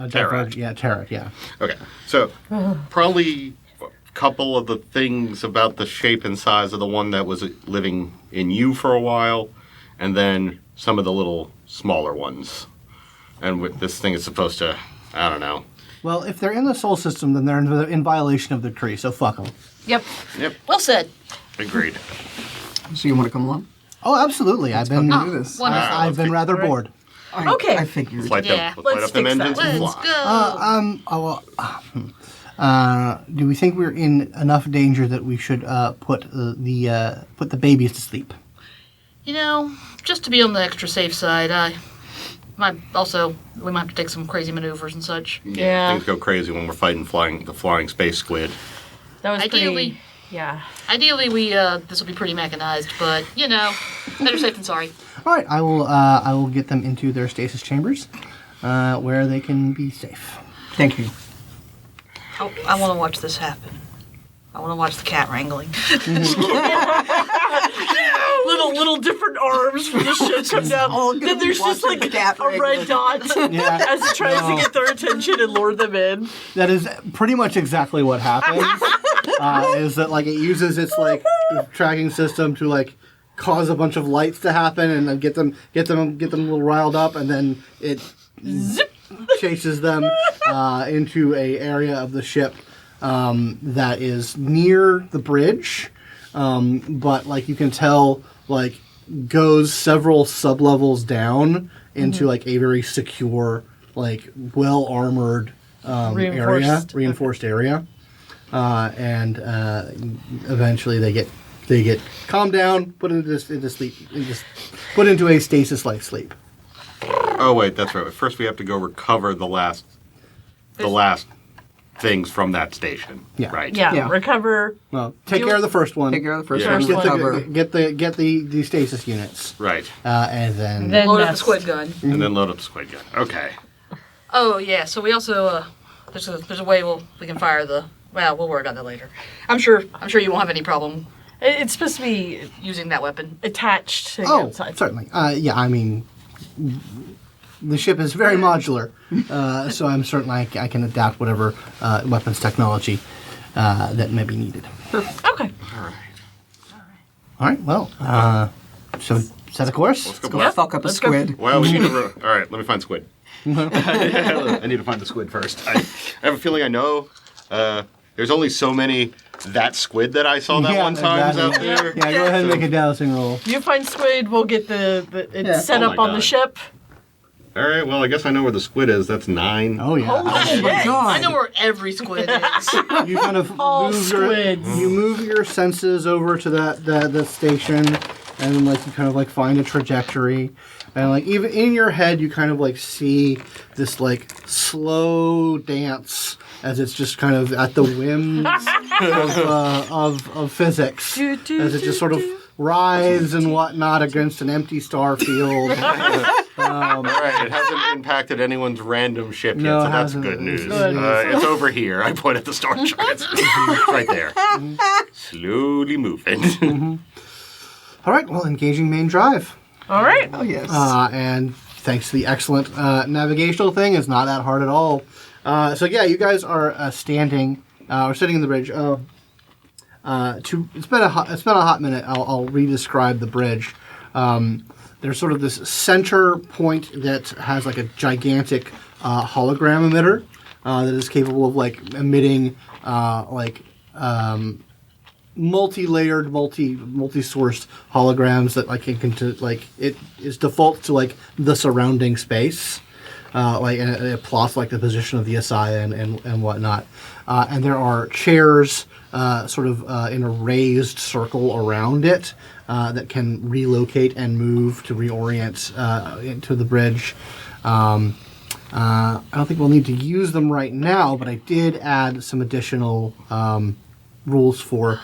Terra. Yeah, Terra, yeah. okay, so probably a couple of the things about the shape and size of the one that was living in you for a while, and then some of the little smaller ones. And with this thing is supposed to, I don't know. Well, if they're in the Sol system, then they're in violation of the decree, so fuck them. Yep. Yep, Well said. agreed. So you want to come along? Oh, absolutely. I've been Do this. Wonderful. I've been rather bored. Okay. I figured. Let's light Yeah. them, let's light up them Let's fix engines that. and Let's fly. go. Do we think we're in enough danger that we should put the babies to sleep? Just to be on the extra safe side, we might have to take some crazy maneuvers and such. Yeah. Things go crazy when we're fighting the flying space squid. That was Ideally- pretty. Yeah. Ideally, this will be pretty mechanized, but, better safe than sorry. All right, I will get them into their stasis chambers, where they can be safe. Thank you. I want to watch this happen. I want to watch the cat wrangling. Little little different arms from the ship come down. all gonna Then be there's just watching like the cat a ring. red dot Yeah. as it tries to get their attention and lure them in. That is pretty much exactly what happens. Is that like it uses its like tracking system to like cause a bunch of lights to happen and then get them a little riled up, and then it chases them into a area of the ship that is near the bridge, but like you can tell like goes several sublevels down into like a very secure, like well armored reinforced area, and eventually they get calmed down, put into sleep, just put into a stasis-like sleep. Oh wait, that's right. First, we have to go recover the last things from that station. Yeah. Right. Yeah, recover. Well, take care of the first one. Take care of the first Yeah. one. First Recover. Get the stasis units, Right. and then Load up the that's- squid gun. And then load up the squid gun. Okay. Oh yeah, so we also there's a way we can fire the. Well, we'll work on that later. I'm sure you won't have any problem It's supposed to be using that weapon. attached to the oh, outside. certainly. Yeah, I mean, the ship is very modular, so I'm certain I can adapt whatever weapons technology that may be needed. Okay. All right. Well, so set a course. Let's go. Go Blast. fuck up a Let's go. squid. Well, we need to. All right, let me find squid. I need to find the squid first. I have a feeling I know. There's only so many that squid that I saw that one time exactly. out there. Yeah, go ahead and make a dowsing roll. You find squid, we'll get it's set Oh up my on the God. ship. All right. Well, I guess I know where the squid is. That's 9. Oh yeah. Holy shit. God. I know where every squid is. You kind of All move squids. you move your senses over to that station, and like you kind of like find a trajectory, and like even in your head you kind of like see this like slow dance as it's just kind of at the whims of physics, as it just sort of writhes and whatnot against an empty star field. All right. It hasn't impacted anyone's random ship yet, No, so it that's hasn't. good news. Good. It's over here. I point at the star charts. It's right there. Slowly moving. All right, well, engaging main drive. All right. Oh yes. And thanks to the excellent navigational thing, it's not that hard at all. So yeah, you guys are standing or sitting in the bridge. It's been a hot minute. I'll re-describe the bridge. There's sort of this center point that has like a gigantic hologram emitter that is capable of like emitting multi-layered, multi-sourced holograms that like it is default to like the surrounding space, and it plots like the position of the ASIYAH and whatnot. And there are chairs sort of in a raised circle around it that can relocate and move to reorient into the bridge. I don't think we'll need to use them right now, but I did add some additional rules for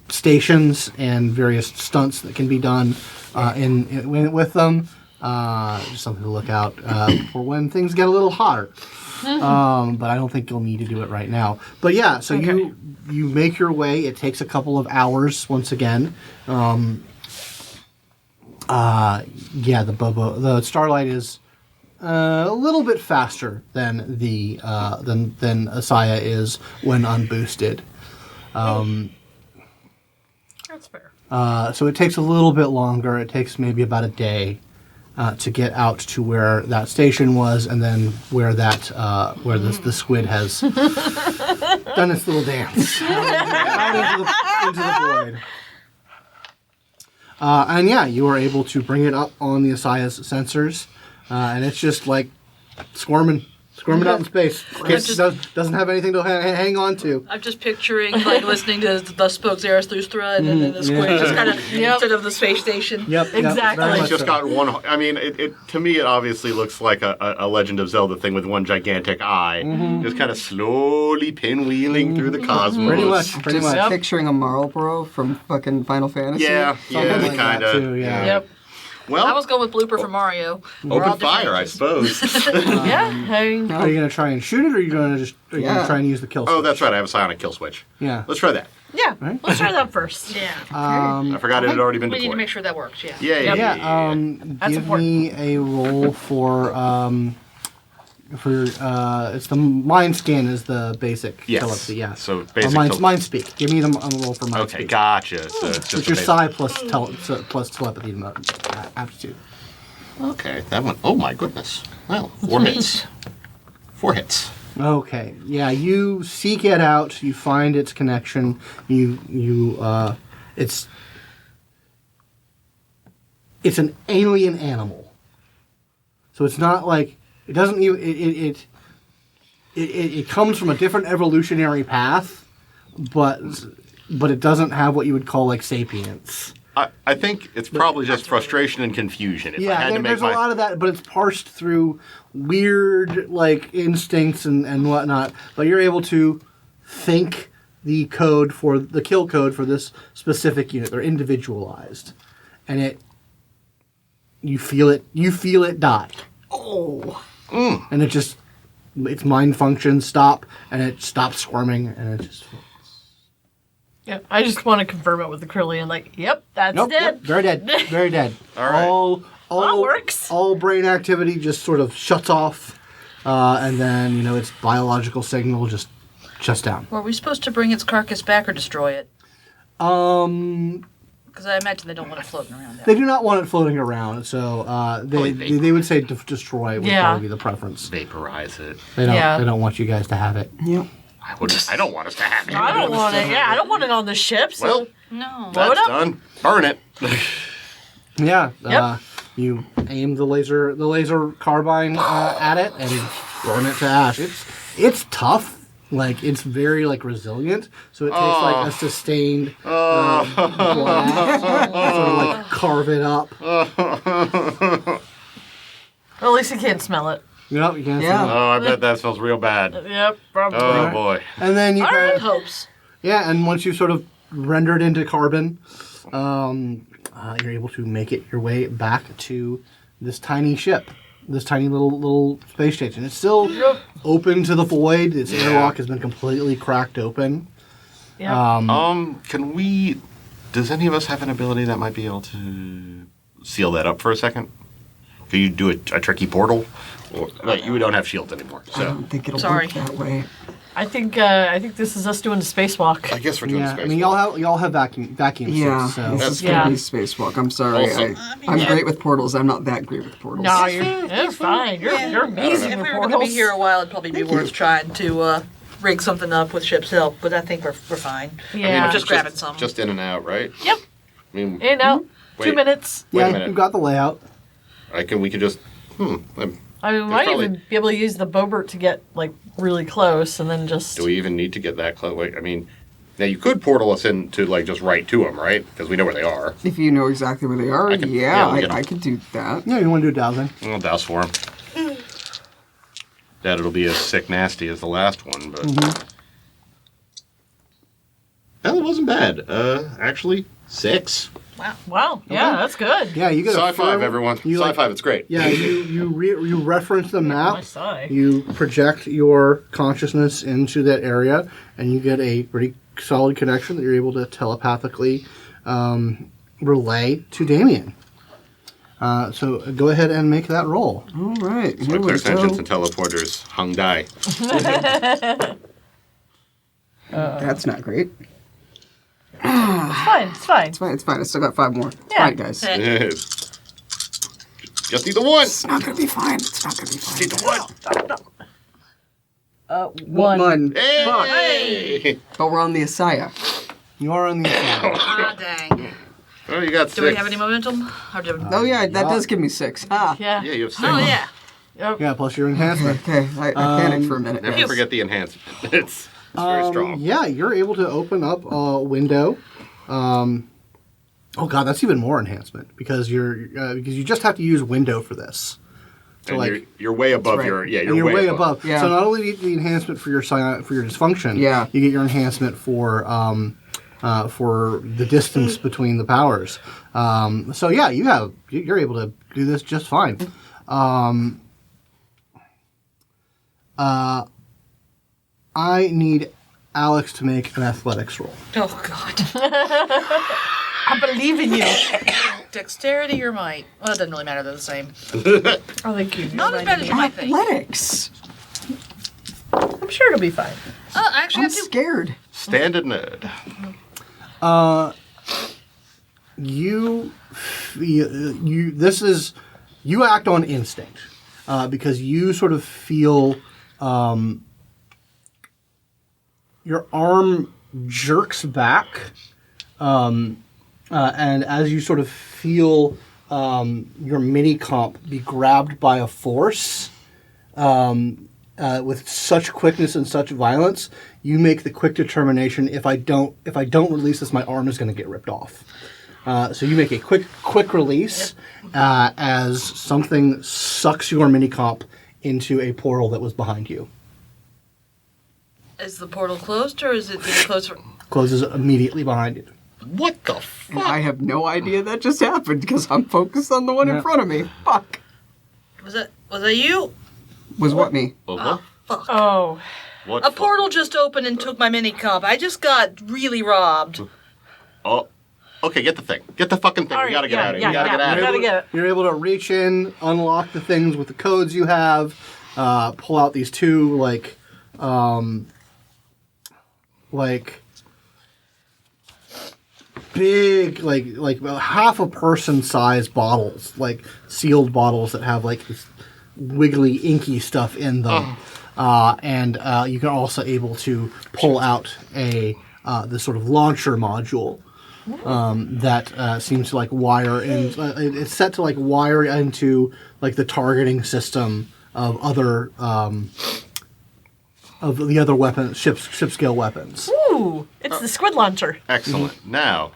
stations and various stunts that can be done with them. Just something to look out for when things get a little hotter. But I don't think you'll need to do it right now. But yeah, so Okay. you make your way. It takes a couple of hours once again. The Starlight is a little bit faster than the than ASIYAH is when unboosted. That's fair. So it takes a little bit longer. It takes maybe about a day to get out to where that station was, and then where where the squid has done its little dance out into the void. And yeah, you are able to bring it up on the ASIYAH's sensors, and it's just like squirming out in space. Doesn't have anything to hang on to. I'm just picturing like listening to the spokes Zarathustra and then the squid just kind of instead of the space station. Yep, Exactly. very It's much just so. got one. I mean, it to me, it obviously looks like a Legend of Zelda thing with one gigantic eye, just kind of slowly pinwheeling through the cosmos. Pretty much. Yep. Picturing a Marlboro from fucking Final Fantasy. Yeah, Something like kind that. of. too, yeah. Yep. Well, I was going with blooper for Mario. We're all open fire, I different. suppose. Yeah. Hey. Are you gonna try and shoot it, or are you gonna try and use the kill switch? Oh, that's right. I have a psionic kill switch. Yeah. Let's try that. Yeah, Right? let's try that first. Yeah. I forgot it had already been We need deployed. to make sure that works. Yeah. Yeah. Yeah, That's give important. me a roll for it's the mind scan is the basic Yes. telepathy, yeah. So Or basic mind speak. Give me a roll for mind Okay, speak. gotcha. So it's just It's your a basic- psi plus telepathy aptitude. Okay, that one. Oh my goodness. Well, 4 hits. 4 hits. Okay, yeah, you seek it out, you find its connection, it's an alien animal. So it's not like, it doesn't even, it comes from a different evolutionary path, but it doesn't have what you would call like sapience. I think it's probably just frustration and confusion. If I Yeah, had to make there's a lot of that, but it's parsed through weird like instincts and whatnot. But you're able to think the code for the kill code for this specific unit. They're individualized, and you feel it die. Oh. And its mind functions stop, and it stops squirming, and it just. Yeah, I just want to confirm it with the Krillian. Like, yep, that's Nope, dead. yep, very dead, very dead. All right. All works. All brain activity just sort of shuts off, and then its biological signal just shuts down. Were we supposed to bring its carcass back or destroy it? Because I imagine they don't want it floating around They there. do not want it floating around, so they would say destroy would Yeah. probably be the preference. vaporize it. They don't Yeah. they don't want you guys to have it. Yep. I don't want us to have it. I don't want it. Yeah, I don't want it on the ship. So Well, No. Blow it that's up. done. Burn it. Yeah. Yep. You aim the laser carbine at it and burn it to ash. It's tough. Like it's very resilient, so it takes like a sustained blast to sort of like carve it up. well, at least you can't smell it. Yep, you can't Yeah. smell it. Oh, I bet that smells real bad. Yep, probably. Oh boy. And then you All kind right. of, Hopes. yeah, and once you sort of render it into carbon, you're able to make it your way back to this tiny ship, this tiny little space station. It's still open to the void. Its airlock has been completely cracked open. Yeah. Can we? Does any of us have an ability that might be able to seal that up for a second? Can you do a tricky portal? Or, like, you don't have shields anymore, I so don't think it'll Sorry. work that way. I think this is us doing a spacewalk. I guess we're doing Yeah, space. I mean y'all have vacuum Yeah, suits, so this That's is gonna Yeah. be spacewalk. I'm sorry. Also- I'm great with portals. I'm not that great with portals. No, you're fine. You're amazing If with we were going to portals. be here a while, it'd probably be worth trying to rig something up with ship's help. But I think we're fine. Yeah. just grabbing some. Just in and out, right? Yep. I mean, In out. Wait. 2 minutes. Wait a yeah, minute. you've got the layout. we can just. I mean, we might probably- even be able to use the Bobert to get really close, and then just. Do we even need to get that close? Wait, I mean, now you could portal us in to just right to them, right? Because we know where they are. If you know exactly where they are, I can- yeah, we'll get 'em. I could do that. Yeah, you want to do a dowsing. I'll douse for them. That it'll be as sick nasty as the last one, but. Well, it wasn't bad. Actually, 6. Wow. Yeah, that's good. Yeah, you get a Sci-5, firm- everyone. you, Sci-5, it's great. Yeah, you reference the map. My side. You project your consciousness into that area, and you get a pretty solid connection that you're able to telepathically relay to Damian. So go ahead and make that roll. All right. My Here we clairsentience go. and teleporters hung die. That's not great. It's fine. It's fine. It's fine. It's fine. I still got 5 more. Yeah. All right, guys. Just need the one. It's not gonna be fine. It's not gonna be fine. Need the one. One. Hey! But we're on the ASIYAH. You are on the inside. Ah, dang. Well, you got 6. Do we have any momentum? Or do Oh yeah, that does give me 6. Ah. Yeah. Yeah, you have 6. Oh, yeah. Yep. Yeah, plus your enhancement. Okay, I panicked for a minute. Never forget the enhancement. It's very strong. Yeah, you're able to open up a window. Oh god, that's even more enhancement because you just have to use window for this. So And you're way above right. your and you're way above. Yeah. So not only do you get the enhancement for your dysfunction, Yeah. you get your enhancement for the distance between the powers. So yeah, you're able to do this just fine. I need Alex to make an athletics roll. Oh, God. I believe in you. Dexterity or might? Well, it doesn't really matter. They're the same. Oh, thank you. Not as bad as you might think. Athletics. I'm sure it'll be fine. Actually, I'm scared. Standard nerd. You act on instinct because you sort of feel your arm jerks back, and as you sort of feel your mini comp be grabbed by a force with such quickness and such violence, you make the quick determination: if I don't release this, my arm is going to get ripped off. So you make a quick release as something sucks your mini comp into a portal that was behind you. Is the portal closed, or is it getting closer? Closes immediately behind you. What the fuck? And I have no idea that just happened because I'm focused on the one in front of me. Fuck. Was that you? Was what me? What? Fuck. Oh. What A portal just opened and took my mini comp. I just got really robbed. Oh. Okay, get the thing. Get the fucking thing. All We right, gotta get out of yeah, here. We gotta get yeah, out we of gotta here. get it. You're able to reach in, unlock the things with the codes you have, pull out these two big like about half a person size bottles, like sealed bottles that have like this wiggly inky stuff in them. And you can also able to pull out this sort of launcher module that seems to like wire in. It's set to like wire into like the targeting system of other of the other weapons, ship scale weapons. Ooh, it's the squid launcher. Excellent. Now,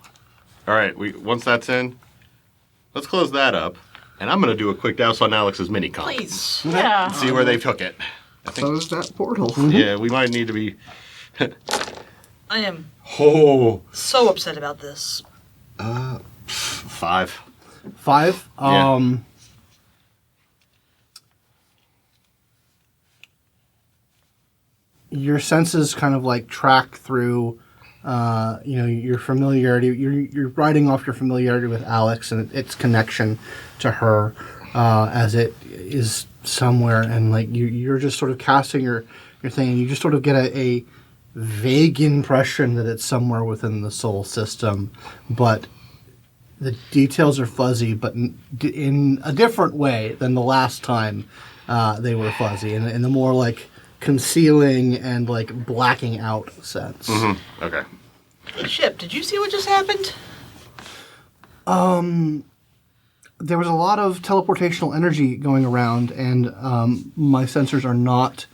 all right. Once that's in, let's close that up, and I'm gonna do a quick douse on Alex's mini comp. Please. Yeah. See where they took it. Close that portal. Yeah, we might need to be. I am Oh, so upset about this. 5. 5. Yeah. Your senses kind of like track through, your familiarity. You're writing off your familiarity with Alex and its connection to her, as it is somewhere, and like you're just sort of casting your thing, and you just sort of get a vague impression that it's somewhere within the soul system, but the details are fuzzy, but in a different way than the last time they were fuzzy, in the more like concealing and like blacking out sense. Mm-hmm. Okay. Ship, did you see what just happened? There was a lot of teleportational energy going around, and my sensors are not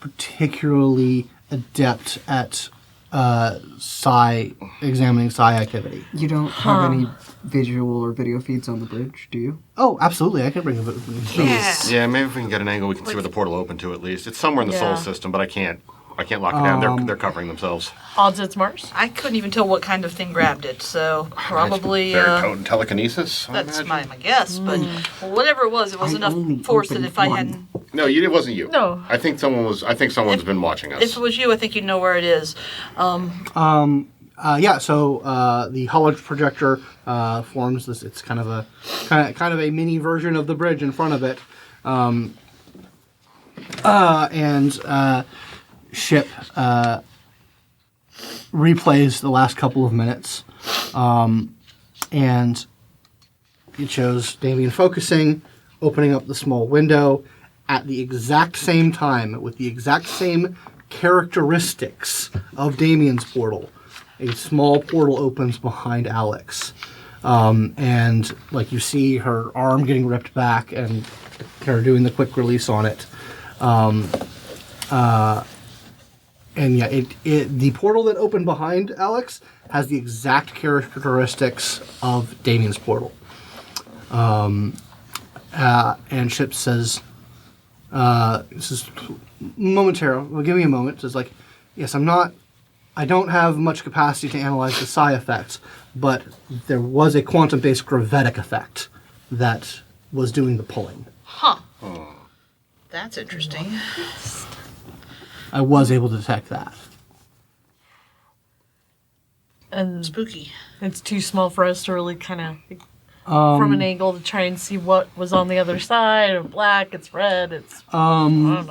particularly adept at examining psi activity. You don't have any visual or video feeds on the bridge, do you? Oh, absolutely. I can bring it. Yeah. Yeah, maybe if we can get an angle, we can see where the portal opened to at least. It's somewhere in the Yeah. soul system, but I can't lock it down. They're covering themselves. Odds it's Mars. I couldn't even tell what kind of thing grabbed it, so probably Very potent telekinesis. I that's imagine. my guess. But whatever it was I only enough force that opened if I one. hadn't, No, it wasn't you. No. I think someone's been watching us. if it was you, I think you'd know where it is. So the holo projector forms this. It's kind of a mini version of the bridge in front of it, and Ship replays the last couple of minutes, and it shows Damian focusing, opening up the small window at the exact same time with the exact same characteristics of Damian's portal. A small portal opens behind Alex, and like you see her arm getting ripped back and her doing the quick release on it. And yeah, the portal that opened behind Alex has the exact characteristics of Damian's portal. And Ship says, this is momentarily, well, give me a moment. Says like, yes, I don't have much capacity to analyze the psi effects, but there was a quantum-based gravitic effect that was doing the pulling. Huh. That's interesting. I was able to detect that. And Spooky. it's too small for us to really kind of from an angle to try and see what was on the other side. It's black, it's red, it's I don't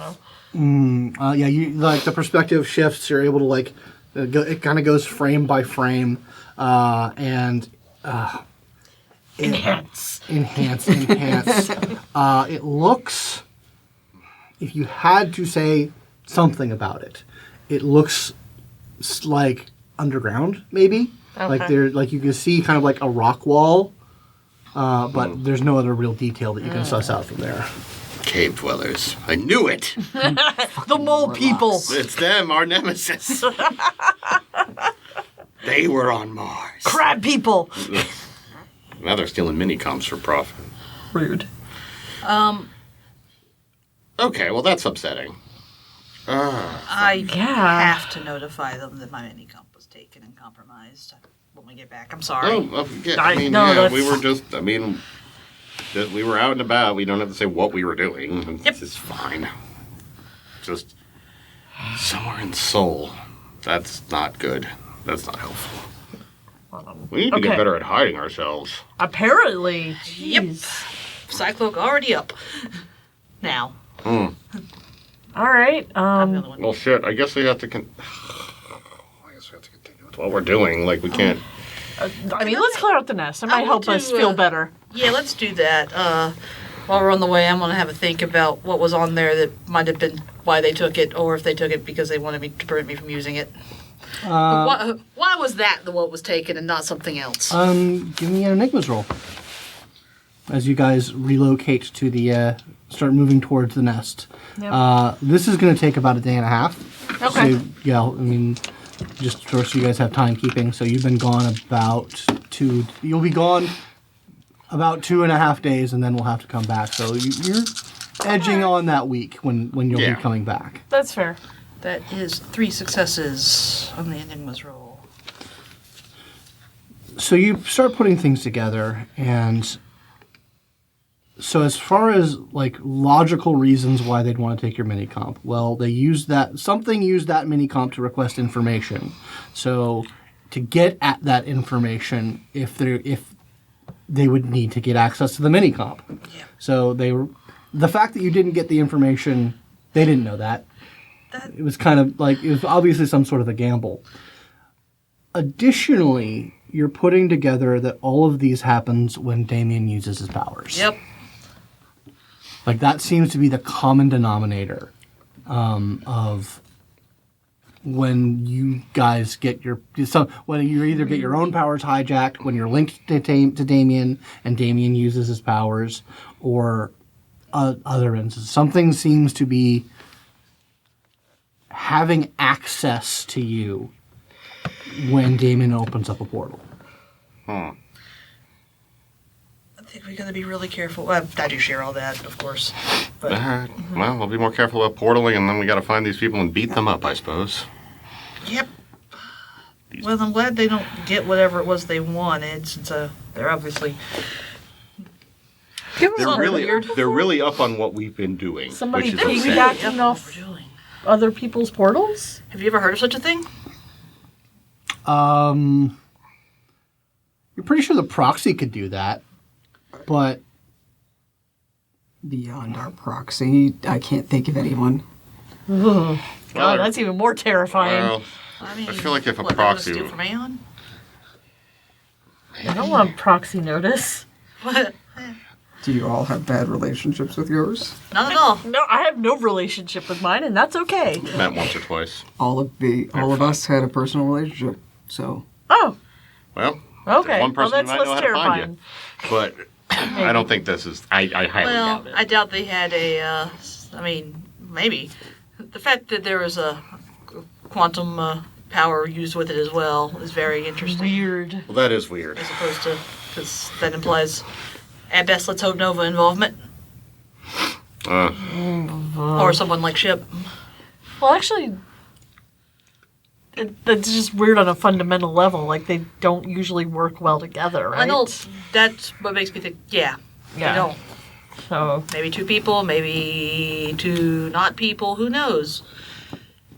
know. Yeah, you like the perspective shifts. You're able to like it kind of goes frame by frame, and Enhance. enhance. It looks. If you had to say something about it, it looks like underground, maybe. Like Okay. like you can see kind of like a rock wall, but there's no other real detail that you can suss out from there. Cave dwellers. I knew it. The mole people. It's them, our nemesis. They were on Mars. Crab people. Now they're stealing mini-comps for profit. Rude. Okay, well that's upsetting. I Yeah. have to notify them that my minicomp was taken and compromised when we get back. I'm sorry. Yeah, I I mean, know, yeah, that's- we were just, I mean, we were out and about. We don't have to say what we were doing. Yep. It's fine. Just somewhere in Seoul. That's not good. That's not helpful. We need to Okay. get better at hiding ourselves. Apparently. Yep. Jeez. Cycloak already up. Now. All right. I'm the other one. Well, shit. I guess we have to. I guess we have to continue with what we're doing. Like we can't. I mean, let's clear out the nest. It might I help want us to, feel better. Yeah, let's do that. While we're on the way, I'm going to have a think about what was on there that might have been why they took it, or if they took it because they wanted me to prevent me from using it. Why was that what was taken and not something else? Give me an Enigmas roll. As you guys relocate to the, start moving towards the nest. Yep. This is going to take about a day and a half. Okay. So, yeah, I mean, just so you guys have timekeeping. So you've been gone you'll be gone about 2.5 days, and then we'll have to come back. So you're edging on that week when you'll Yeah. be coming back. That's fair. That is 3 successes on the Enigmas roll. So you start putting things together, and so as far as like logical reasons why they'd want to take your mini comp, well, they used that mini comp to request information. So to get at that information, if they would need to get access to the mini comp. Yeah. So the fact that you didn't get the information, they didn't know that. It was kind of like, it was obviously some sort of a gamble. Additionally, you're putting together that all of these happens when Damian uses his powers. Yep. Like that seems to be the common denominator of when you guys get when you either get your own powers hijacked when you're linked to Damian and Damian uses his powers, or other instances. Something seems to be having access to you when Damian opens up a portal. I think we got to be really careful. Well, I do share all that, of course. But Well, we'll be more careful about portaling, and then we got to find these people and beat them up, I suppose. yep. Well, I'm glad they don't get whatever it was they wanted, since they're obviously Give us They're a really, weird. they're really up on what we've been doing. Somebody which is upsetting. piggybacked up off what we're doing. other people's portals? Have you ever heard of such a thing? You're pretty sure the proxy could do that, but Beyond our proxy, I can't think of anyone. God, Well, that's even more terrifying. Well, I mean, I feel like if a what, they're gonna proxy- steal from Aeon? I don't want proxy notice. What? Do you all have bad relationships with yours? Not at all. No, I have no relationship with mine, and that's okay. met once or twice. All of us had a personal relationship, so Oh, Well, okay. there's one person well, who that's might know less how to find terrifying. you. But I don't think this is. I highly Well, doubt it. I doubt they had a. I mean, maybe the fact that there was a quantum power used with it as well is very interesting. Weird. Well, that is weird. As opposed to, because that implies, at best, let's hope Nova involvement or someone like Ship. Well, actually, that's just weird on a fundamental level. Like, they don't usually work well together, right? I know that's what makes me think. Yeah, Yeah. they don't. So, Maybe two people, maybe two not people. Who knows?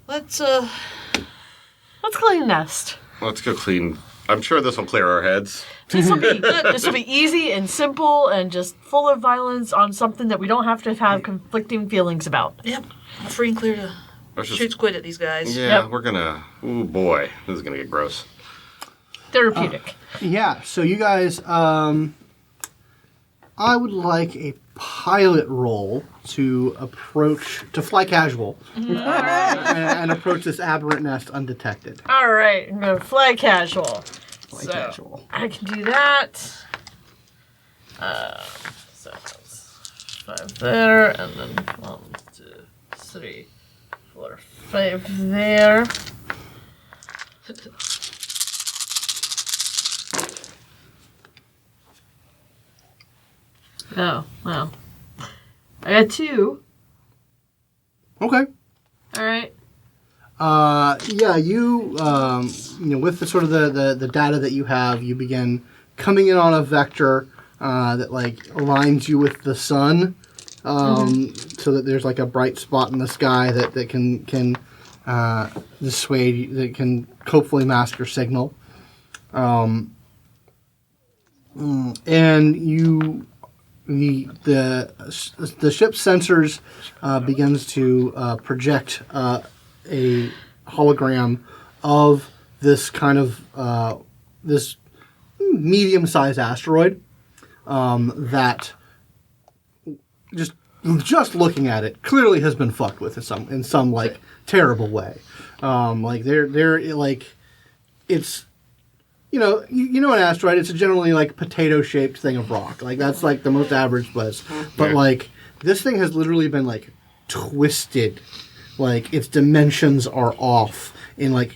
Let's let's clean nest. Let's go clean I'm sure this will clear our heads. This will be easy and simple and just full of violence on something that we don't have to have conflicting feelings about. Yep. I'm free and clear to shoot squid at these guys. Yeah, Yep. we're gonna. Oh boy, this is gonna get gross. Therapeutic. Yeah, so you guys, I would like a pilot roll to fly casual and approach this aberrant nest undetected. All right, I'm gonna fly casual. Fly casual. I can do that. So that's 5 there, and then 1, 2, 3, 4, 5 there. Oh, well. I got 2. Okay. All right. Yeah, with the sort of the data that you have, you begin coming in on a vector that like aligns you with the sun, so that there's like a bright spot in the sky that can dissuade, that can hopefully mask your signal. And the ship's sensors begins to project a hologram of this kind of this medium-sized asteroid that just looking at it clearly has been fucked with in some like terrible way. Like they're like it's. You know an asteroid, it's a generally like potato-shaped thing of rock. Like that's like the most average place. But like this thing has literally been like twisted. Like its dimensions are off in like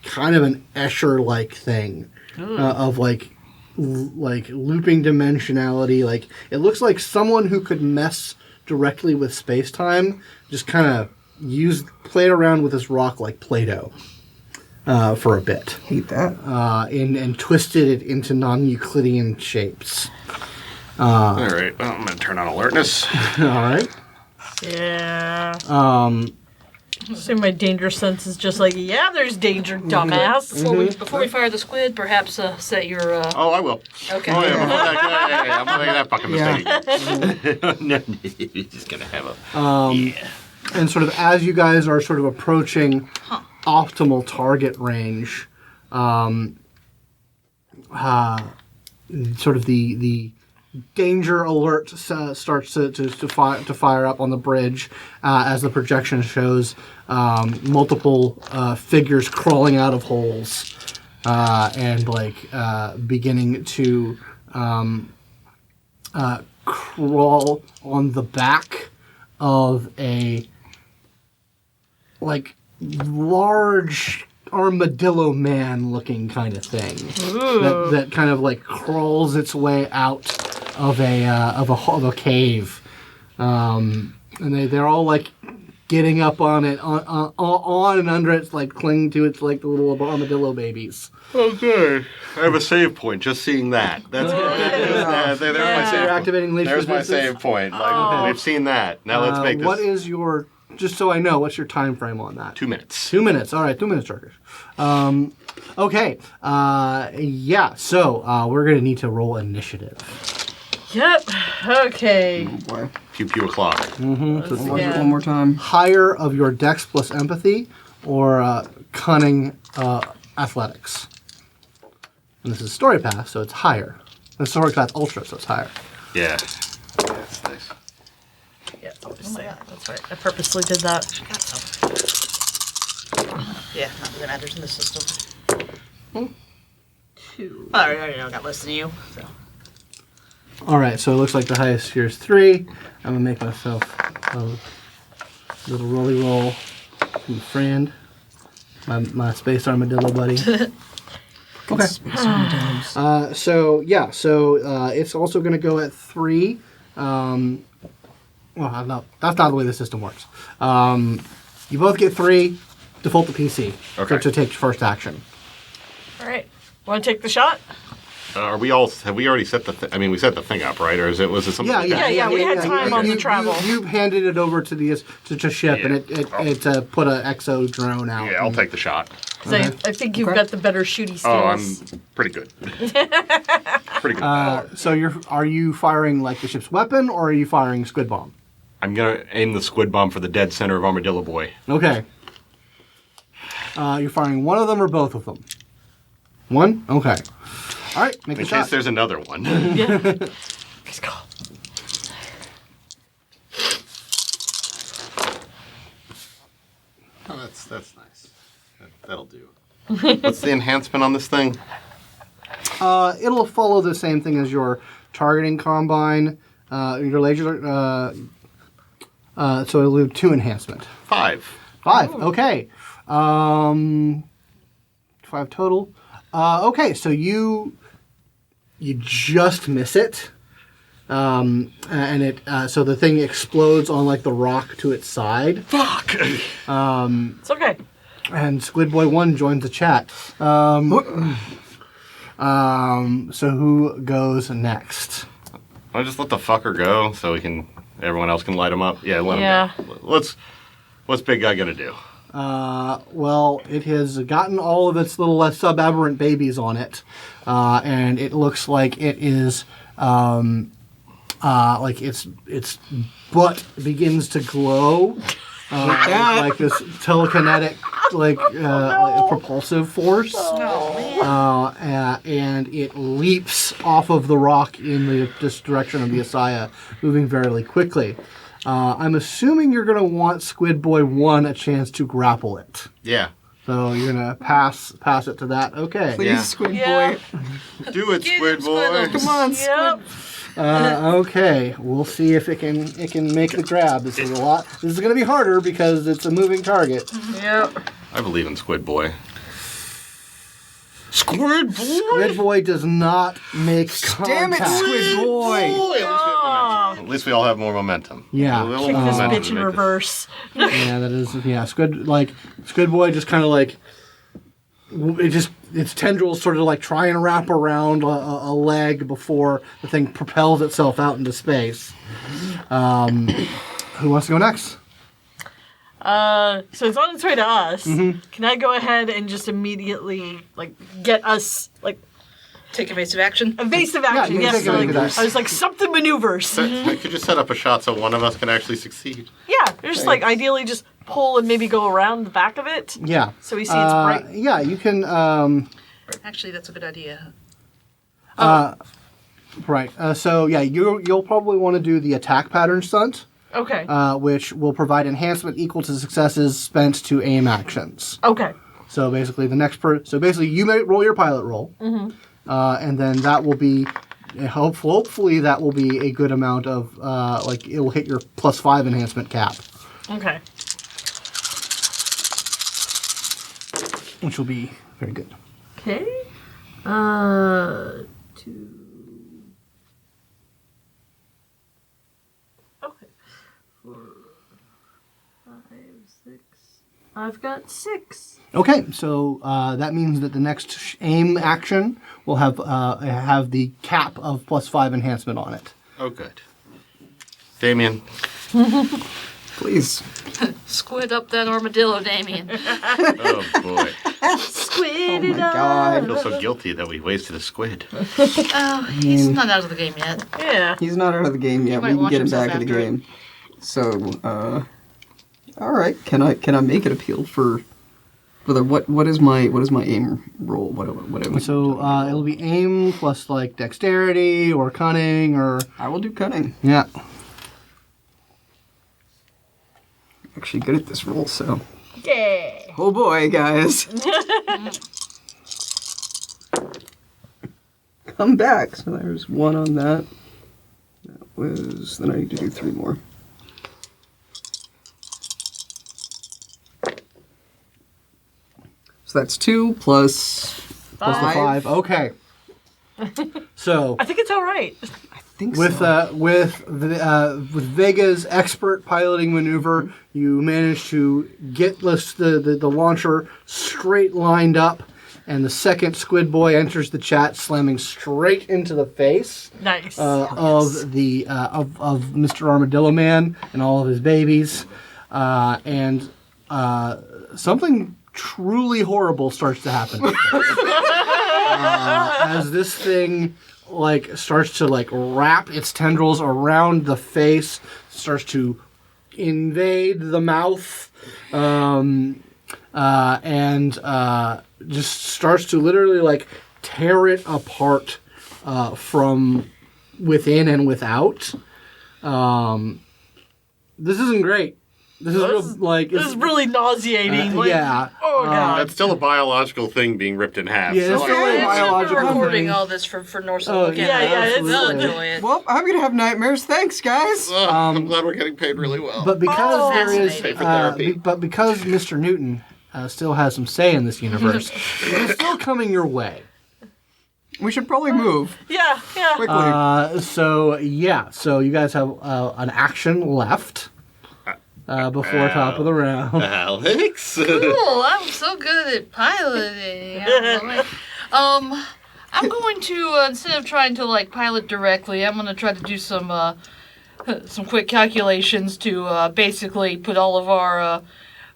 kind of an Escher-like thing of like looping dimensionality. Like it looks like someone who could mess directly with space-time just kind of played around with this rock like Play-Doh. For a bit. Eat that. And twisted it into non-Euclidean shapes. All right, well, I'm going to turn on alertness. All right. Yeah. So my danger sense is just like, yeah, there's danger, dumbass. Before we fire the squid, perhaps set your. Oh, I will. Okay. Oh, yeah, I'm not making that fucking mistake. No, you're just going to have a... And sort of as you guys are sort of approaching optimal target range, sort of the danger alert starts to fire up on the bridge as the projection shows multiple figures crawling out of holes and like beginning to crawl on the back of a like large armadillo man looking kind of thing that kind of like crawls its way out of a cave, and they're all like getting up on it on and under it, like clinging to its like the little armadillo babies. Oh, good. I have a save point just seeing that. That's good. There's my save point. Activating There's my save point. Like, we've seen that. Now let's make this. What is your, just so I know, what's your time frame on that? 2 minutes. 2 minutes. All right, 2 minutes, Turkish. Okay. Yeah, so we're going to need to roll initiative. Yep. Okay. Oh boy. Pew pew o'clock. One more time. Higher of your dex plus empathy or cunning athletics. And this is story path, so it's higher. And story path ultra, so it's higher. Yeah. That's nice. Yeah, that's right. I purposely did that. Got some. Yeah, not that it matters in the system. 2. I got less than you. So. All right, so it looks like the highest here is 3. I'm going to make myself a little rolly roll from a friend. My space armadillo buddy. Okay. So it's also going to go at 3. Well, no, that's not the way the system works. You both get 3. Default to PC. Okay. To take first action. All right. Want to take the shot? Have we already set the? I mean, we set the thing up, right? Or was it something? Yeah, we had time on the travel. You handed it over to the ship, and it put an exo drone out. Yeah, I'll take the shot. 'Cause I think you've got the better shooty skills. Oh, I'm pretty good. Pretty good. So are you firing like the ship's weapon, or are you firing squid bomb? I'm gonna aim the squid bomb for the dead center of Armadillo Boy. Okay. You're firing one of them or both of them? One? Okay. All right, make a shot. In case there's another one. Yeah. Let's go. Oh, that's nice. That'll do. What's the enhancement on this thing? It'll follow the same thing as your targeting combine, your laser. So it'll do 2 enhancement. 5. 5. Okay. 5 total. Okay, so you just miss it, and it so the thing explodes on like the rock to its side. Fuck. It's okay. And Squid Boy 1 joins the chat. So who goes next? I'll just let the fucker go so everyone else can light him up. Yeah, let him go. What's Big Guy gonna do? Well, it has gotten all of its little sub-aberrant babies on it, and it looks like it is, like its butt begins to glow, like this telekinetic, like propulsive force, and it leaps off of the rock in this direction of the ASIYAH, moving very quickly. I'm assuming you're going to want Squid Boy 1 a chance to grapple it. Yeah. So you're going to pass it to that. Okay. Please, Squid Yeah. Boy. Do it, Squid Boy. Come on, Squid. Yep. Okay. We'll see if it can make the grab. This is going to be harder because it's a moving target. Yep. I believe in Squid Boy. Squid Boy? Squid Boy does not make Damn it, contact. Squid Boy. At least we all have more momentum. Yeah. A little Kick this momentum bitch to in make reverse. Yeah, that is. Yeah, Squid Boy just kind of like its tendrils sort of like try and wrap around a leg before the thing propels itself out into space. Who wants to go next? So it's on its way to us. Mm-hmm. Can I go ahead and just immediately get us Take evasive action. evasive action? you can Yes. take evasive action. I was like something maneuvers. I could just set up a shot so one of us can actually succeed. Yeah, just ideally just pull and maybe go around the back of it. Yeah. So we see it's bright. Yeah, you can. Actually, that's a good idea. Right. So yeah, you'll probably want to do the attack pattern stunt, Okay. which will provide enhancement equal to successes spent to aim actions. Okay. So basically, you may roll your pilot roll, and then that will be hopefully that will be a good amount of it will hit your +5 enhancement cap, Okay. which will be very good. Okay. 2. Okay. 4, 5, 6. I've got 6. Okay, so that means that the next aim action will have the cap of +5 enhancement on it. Oh, good. Damian. Please. Squid up that armadillo, Damian. Oh, boy. Squid Oh my it up. I God. feel so guilty that we wasted a squid. Oh, he's not out of the game yet. Yeah. He's not out of the game yet. might We can watch get him himself back in the after it. game. So, all right. Can I make an appeal for what is my aim roll? What am I So it'll be aim plus dexterity or cunning or I will do cunning. yeah. Actually good at this roll, so. Yeah. Oh boy, guys. Come back. So there's 1 on that. Then I need to do 3 more. So that's 2 plus Plus the 5. Okay. So I think it's all right. I think with so. with Vega's expert piloting maneuver, you manage to get the launcher straight lined up and the second squid boy enters the chat, slamming straight into the face Nice. of Mr. Armadillo Man and all of his babies, and something truly horrible starts to happen. As this thing starts to wrap its tendrils around the face, starts to invade the mouth, and just starts to literally tear it apart from within and without. This isn't great. This is this is really nauseating. Yeah. Oh god. That's still a biological thing being ripped in half. Yeah, it's still a biological We're recording thing. all this for Norse Oh, again. yeah, it's- They'll enjoy it. Well, I'm gonna have nightmares. Thanks, guys. I'm glad we're getting paid really well. But because there is, fascinating. Pay for therapy. but because Mr. Newton still has some say in this universe, it's still coming your way. We should probably move Yeah. quickly. So you guys have an action left before top of the round. Alex? Cool, I'm so good at piloting. I'm going to instead of trying to pilot directly, I'm going to try to do some quick calculations to basically put all of our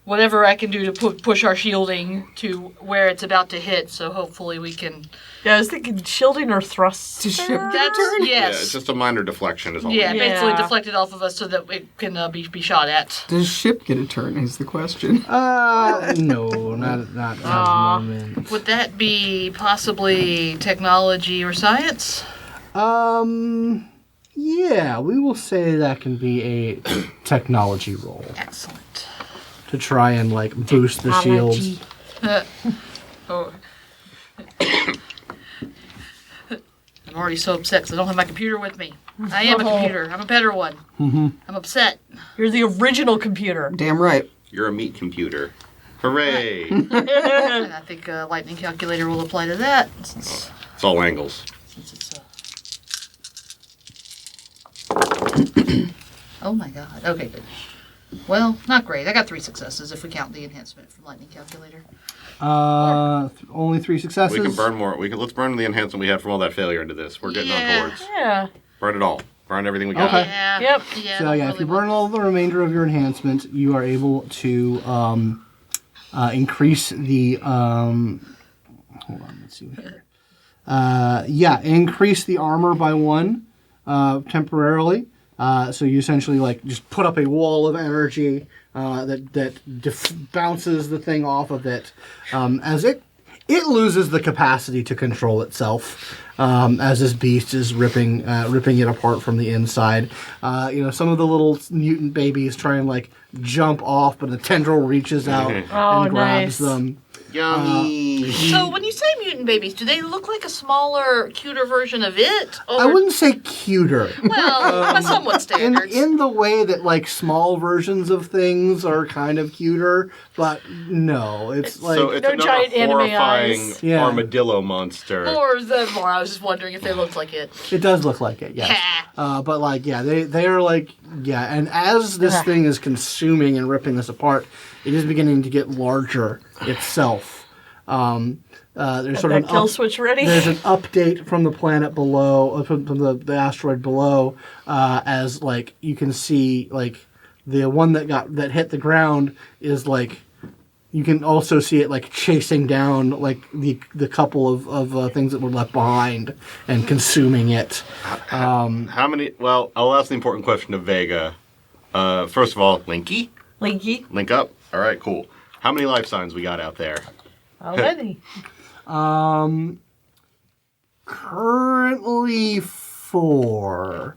whatever I can do to push our shielding to where it's about to hit. So hopefully we can. Yeah, I was thinking shielding or thrust. To ship That's Yeah, yes. it's just a minor deflection is all. Yeah, Yeah. basically deflect it off of us so that it can be shot at. Does ship get a turn? Is the question. No, not at the moment. Would that be possibly technology or science? Yeah, we will say that can be a technology roll Excellent. to try and boost the shields. Oh. I'm already so upset because I don't have my computer with me. I am a computer. I'm a better one. I'm upset. You're the original computer. Damn right. You're a meat computer. Hooray! And I think lightning calculator will apply to that since It's all angles. it's Oh my god. Okay, good. Well, not great. I got 3 successes if we count the enhancement from lightning calculator. Only 3 successes. We can burn more. Let's burn the enhancement we had from all that failure into this. We're getting on boards. Yeah. Burn it all. Burn everything we got. Okay. Yeah. Yep. Yeah. So I don't if really you want- burn all the remainder of your enhancement, you are able to increase the hold on, let's see here. Increase the armor by 1 temporarily. So you essentially just put up a wall of energy that bounces the thing off of it as it loses the capacity to control itself as this beast is ripping it apart from the inside. Some of the little mutant babies try and jump off, but a tendril reaches out Oh, and grabs nice. them. Yummy. So when you say mutant babies, do they look like a smaller, cuter version of it? Or, I wouldn't say cuter. Well, by somewhat standards. In the way that small versions of things are kind of cuter, but no, it's So it's No another giant anime horrifying eyes. Yeah. armadillo monster. Or I was just wondering if they looked like it. it does look like it, yes. But they are and as this thing is consuming and ripping this apart, it is beginning to get larger itself. There's sort of That kill switch ready? There's an update from the planet below, from the asteroid below, as you can see the one that hit the ground is you can also see it chasing down the couple of things that were left behind and consuming it. How many? Well, I'll ask the important question of Vega. First of all, Linky? Linky. Link up? All right, cool. How many life signs we got out there? Already. Currently 4.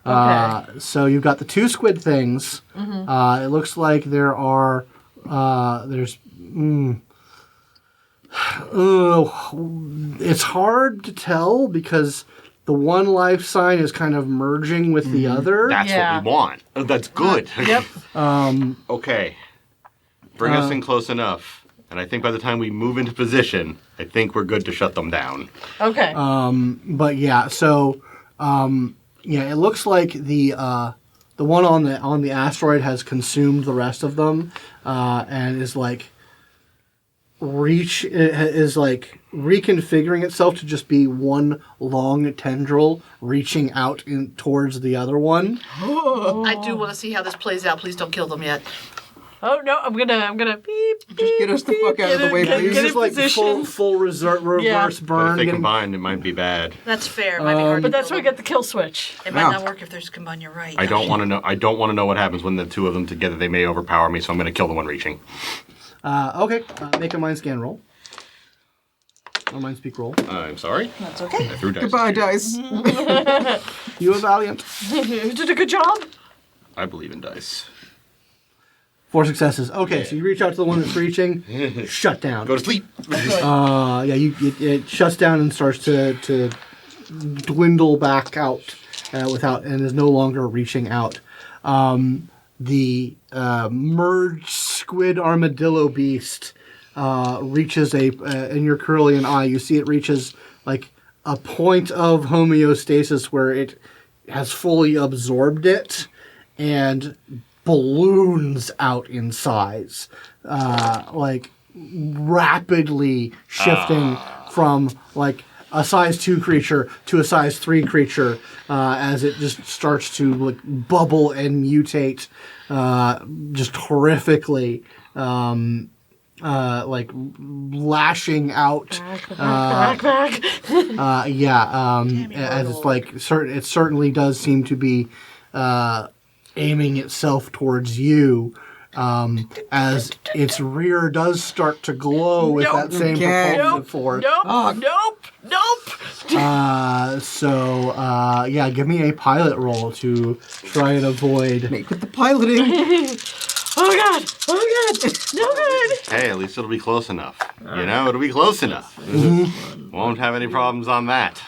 Okay. So you've got the 2 squid things. It looks like there are it's hard to tell because the one life sign is kind of merging with the other. That's Yeah. what we want. Oh, that's good. Yep. Okay. Bring us in close enough. And I think by the time we move into position, I think we're good to shut them down. Okay. But it looks like the one on the asteroid has consumed the rest of them, and is reach is like reconfiguring itself to just be one long tendril reaching out towards the other one. I do want to see how this plays out. Please don't kill them yet. Oh no, I'm gonna beep. Just get us the fuck out of the way, Get please. in Just like position. full reverse Yeah. But burn. if they getting- combine, it might be bad. That's fair. It might be hard But to that's kill why I them. get the kill switch. It might Yeah. not work if there's combine. You're right. I don't want to know. I don't want to know what happens when the two of them together. They may overpower me, so I'm going to kill the one reaching. Okay, make a mind scan roll. Or mind speak roll. I'm sorry. That's okay. I threw dice. Goodbye, dice. You are valiant. You did a good job. I believe in dice. 4 successes. Okay, so you reach out to the one that's reaching. Shut down. Go to sleep. It shuts down and starts to dwindle back out and is no longer reaching out. The merged squid armadillo beast reaches in your Curlian eye, you see it reaches like a point of homeostasis where it has fully absorbed it and balloons out in size, like rapidly shifting from like a size 2 creature to a size 3 creature as it just starts to like bubble and mutate just horrifically, like lashing out. Back. As it's like it certainly does seem to be aiming itself towards you. As its rear does start to glow with that same Okay. propulsive force. Nope. Give me a pilot roll to try and avoid. Make with the piloting. Oh god. No good. Hey, at least it'll be close enough. You know, it'll be close enough. Won't have any problems on that.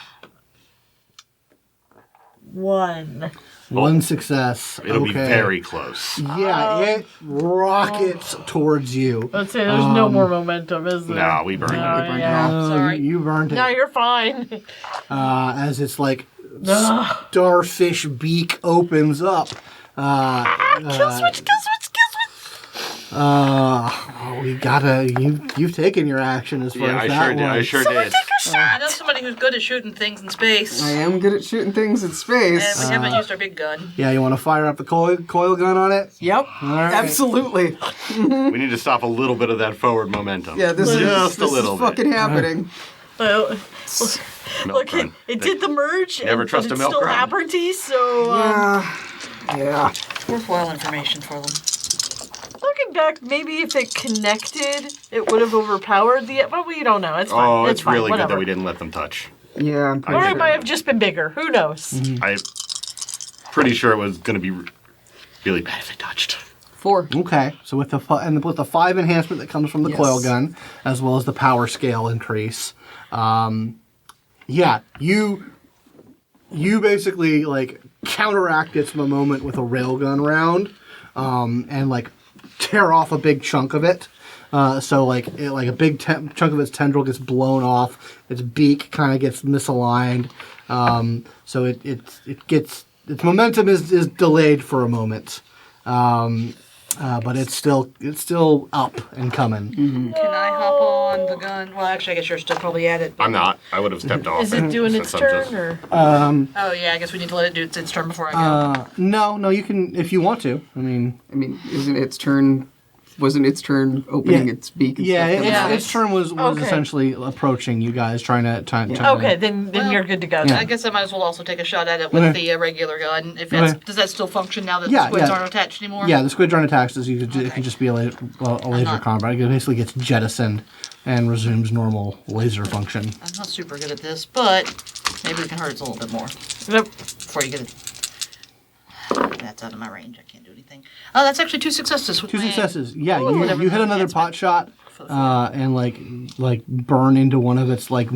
1. One success. It'll be Okay. very close. Yeah, it rockets towards you. Let's say there's no more momentum, is there? No, we burned it. Oh, yeah. Sorry. You burned it. No, you're fine. As its like Ugh. starfish beak opens up. Kill switch. We gotta. You've taken your action as far Yeah, as I that sure did. I went. sure did. I know somebody who's good at shooting things in space. I am good at shooting things in And space. we haven't used our big gun. Yeah, you want to fire up the coil gun on it? Yep, right. absolutely. We need to stop a little bit of that forward momentum. Yeah, this Just a is little bit. fucking happening. Well, Milk look, run. it did the merge. Never and- trust but a milk It's still run. Aberty, so Yeah. It's worthwhile information for them. looking back, maybe if it connected, it would have overpowered the. But we don't know. It's fine. Oh, it's it's fine. really good Whatever. that we didn't let them touch. Yeah, I'm pretty Or it sure. might have just been bigger. Who knows? I'm pretty sure it was going to be really bad if they touched. 4. Okay, so with the 5 enhancement that comes from the Yes. coil gun, as well as the power scale increase, you basically like counteract its moment with a railgun round, and like tear off a big chunk of it. So like a big chunk of its tendril gets blown off. Its beak kind of gets misaligned. So it gets its momentum is delayed for a moment. But it's still up and coming. Can I hop on the gun? Well, actually, I guess you're still probably at it. but- I'm not. I would have stepped off. Is it doing its since I'm just- turn or? Oh, yeah, I guess we need to let it do its turn before I go. No, you can if you want to. I mean, isn't its turn? Wasn't its turn opening Yeah. its beak? And yeah, stuff? Yeah. its turn was Okay. essentially approaching you guys, trying to. Okay, then Well, you're good to go. Yeah. I guess I might as well also take a shot at it with Okay. the regular gun. If that's, Okay. Does that still function now that Yeah, the squids yeah. aren't attached anymore? Yeah, the squid aren't attached. It Okay. can just be a laser not- combat. It basically gets jettisoned and resumes normal laser function. I'm not super good at this, but maybe we can hurt it a little bit more Yep. before you get it. That's out of my range. I can't do anything. Oh, that's actually 2 successes. With 2 my- successes. Yeah, Oh, whatever you hit the another enhancement. pot shot For the and like burn into one of its like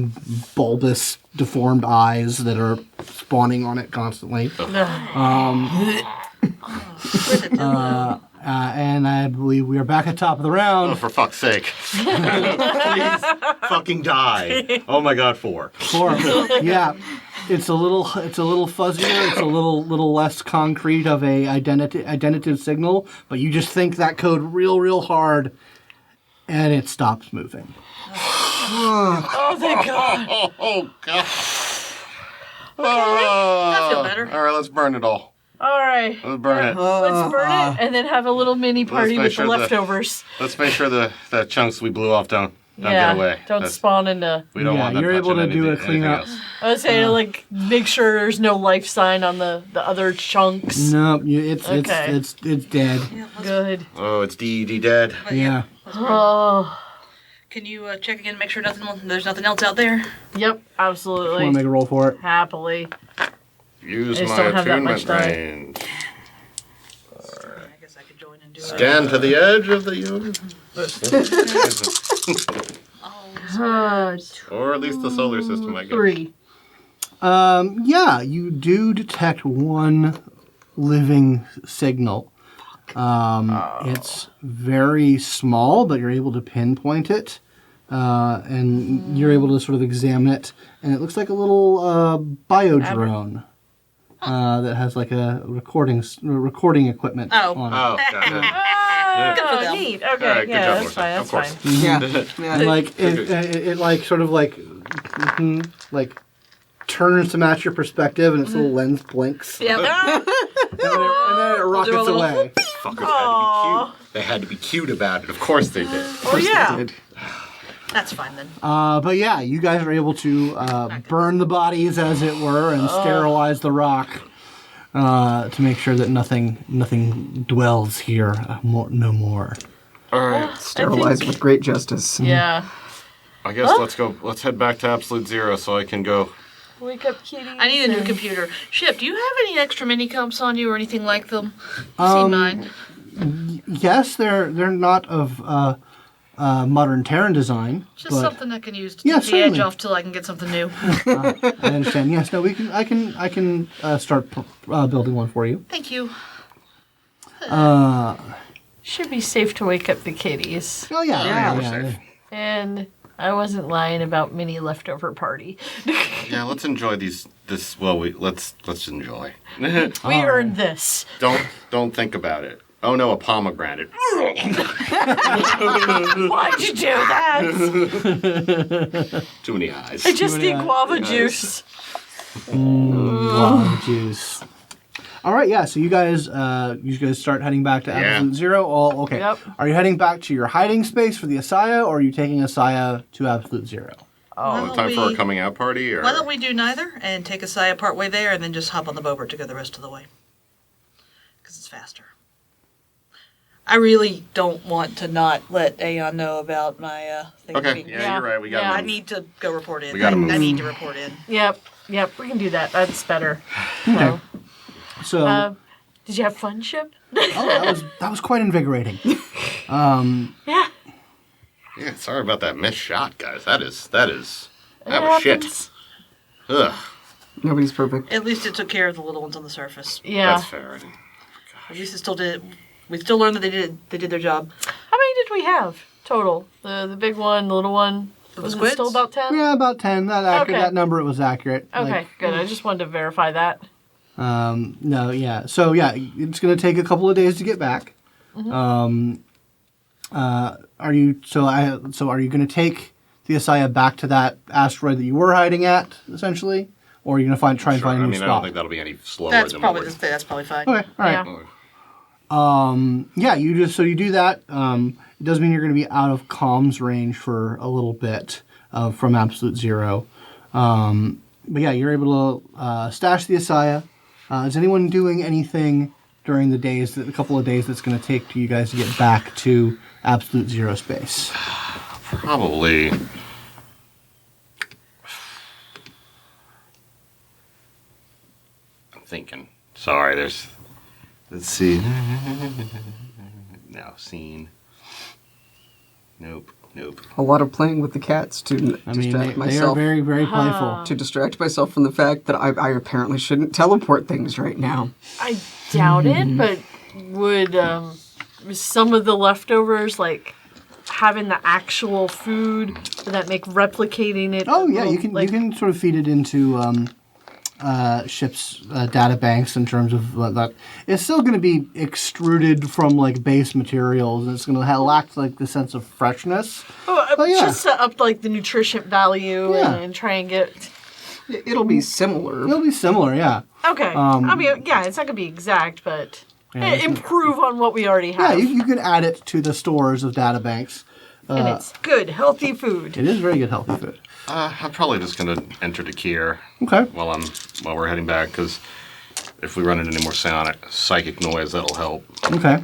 bulbous deformed eyes that are spawning on it constantly. And I believe we are back at top of the Oh, round. for fuck's sake. Please fucking die. Oh my god, 4. 4. Yeah. It's a little fuzzier. It's a little less concrete of a identitative signal, but you just think that code real hard, and it stops moving. Oh, thank God. Oh, God. I feel better. All right, let's burn it all. All right. Let's burn it. Let's burn it and then have a little mini party make with sure the the- leftovers. Let's make sure the chunks we blew off don't get away. Don't That's- spawn into. We don't Yeah, want them you're able touching to do a anything cleanup. else. I would say, like, make sure there's no life sign on the other chunks. No, it's Okay. it's dead. Yeah, Good. Oh, it's DED dead. but Yeah. Oh. Can you check again, make sure there's nothing else out there? Yep, Want absolutely. to make a roll for it? Happily. Use I just my don't have that attunement much time. range. I guess I could join and do it. Scan to the edge of the universe. Or at least the solar system, I guess. 3. Yeah, you do detect one living signal. It's very small, but you're able to pinpoint it, and you're able to sort of examine it. And it looks like a little biodrone that has like a recording equipment on it. Oh, gotcha. for them. Neat. Okay, All right, good yeah, job, that's Melissa. fine. That's Of course. fine. Yeah. And like it like sort of like like turns to match your perspective, and its little lens blinks, Yep. and then it rockets a little- away. Fuckers had to be cute. They had to be cute about it. Of course they did. Oh, yeah. Did. That's fine then. But yeah, you guys are able to burn the bodies, as it were, and sterilize the rock to make sure that nothing dwells here no more. All right. Sterilized with great justice. Yeah. I guess let's go. Let's head back to Absolute Zero so I can go. Wake up, kitty. I need a new computer. Ship, do you have any extra mini comps on you or anything like them? See mine. Yes, they're not of modern Terran design, Just but something I can use to Yeah, take the edge certainly. off till I can get something new. I understand. Yes, no, I can start building one for you. Thank you. Should be safe to wake up the kitties. Oh yeah, Yeah, we're yeah. safe. And I wasn't lying about mini leftover party. Yeah, let's enjoy these. Let's enjoy. We earned this. Don't think about it. Oh no, a pomegranate. Why'd you do that? Too many eyes. I just many need guava juice. Guava juice. All right, yeah. So you guys start heading back to Absolute Zero. Oh, okay. Yep. Are you heading back to your hiding space for the ASIYAH, or are you taking ASIYAH to Absolute Zero? Oh, time for a coming out party, or Why don't we do neither and take ASIYAH part way there and then just hop on the boat to go the rest of the way? Because it's faster. I really don't want to not let Aeon know about my thing. Okay, being- yeah, you're right. We got. Yeah. I need to go report in. We gotta move. I need to report in. Yep, we can do that. That's better. So, So, did you have fun, Ship? that was quite invigorating. Yeah. Yeah, sorry about that missed shot, guys. That was shit. happens. Ugh, Nobody's perfect. At least it took care of the little ones on the surface. Yeah. that's fair. At least it still did. We still learned that they did their job. How many did we have total? The big one, the little one. Was it squids? still about 10? Yeah, about 10. Okay. That number was accurate. Okay, good. I just wanted to verify that. No, yeah. So yeah, it's going to take a couple of days to get back. Mm-hmm. Are you going to take the ASIYAH back to that asteroid that you were hiding at, essentially, or are you going to try and Sure, find a I new mean, I spot? don't think that'll be any slower That's than probably what that's probably fine. Okay, all right. Yeah. Yeah, you do that. It does mean you're going to be out of comms range for a little bit from Absolute Zero. But yeah, you're able to stash the ASIYAH. Is anyone doing anything during the couple of days that's going to take to you guys to get back to Absolute Zero space? Probably. I'm thinking. Sorry, let's see. No, scene. Nope. A lot of playing with the cats to I mean, distract they are myself. very, very playful. To distract myself from the fact that I apparently shouldn't teleport things right now. I doubt it, but would some of the leftovers, like having the actual food, would that make replicating it? Oh yeah, you can sort of feed it into ship's data banks in terms of that. It's still going to be extruded from like base materials, and it's going to lack like the sense of freshness. But yeah. Just to up like the nutrition value and try and get. It'll be similar. It'll be similar, yeah. Okay. I mean, yeah, it's not going to be exact, but improve on what we already have. Yeah, you can add it to the stores of data banks. And it's good, healthy food. It is very good, healthy food. I'm probably just gonna enter the Kier Okay. while we're heading back, because if we run into any more psychic noise, that'll help. Okay.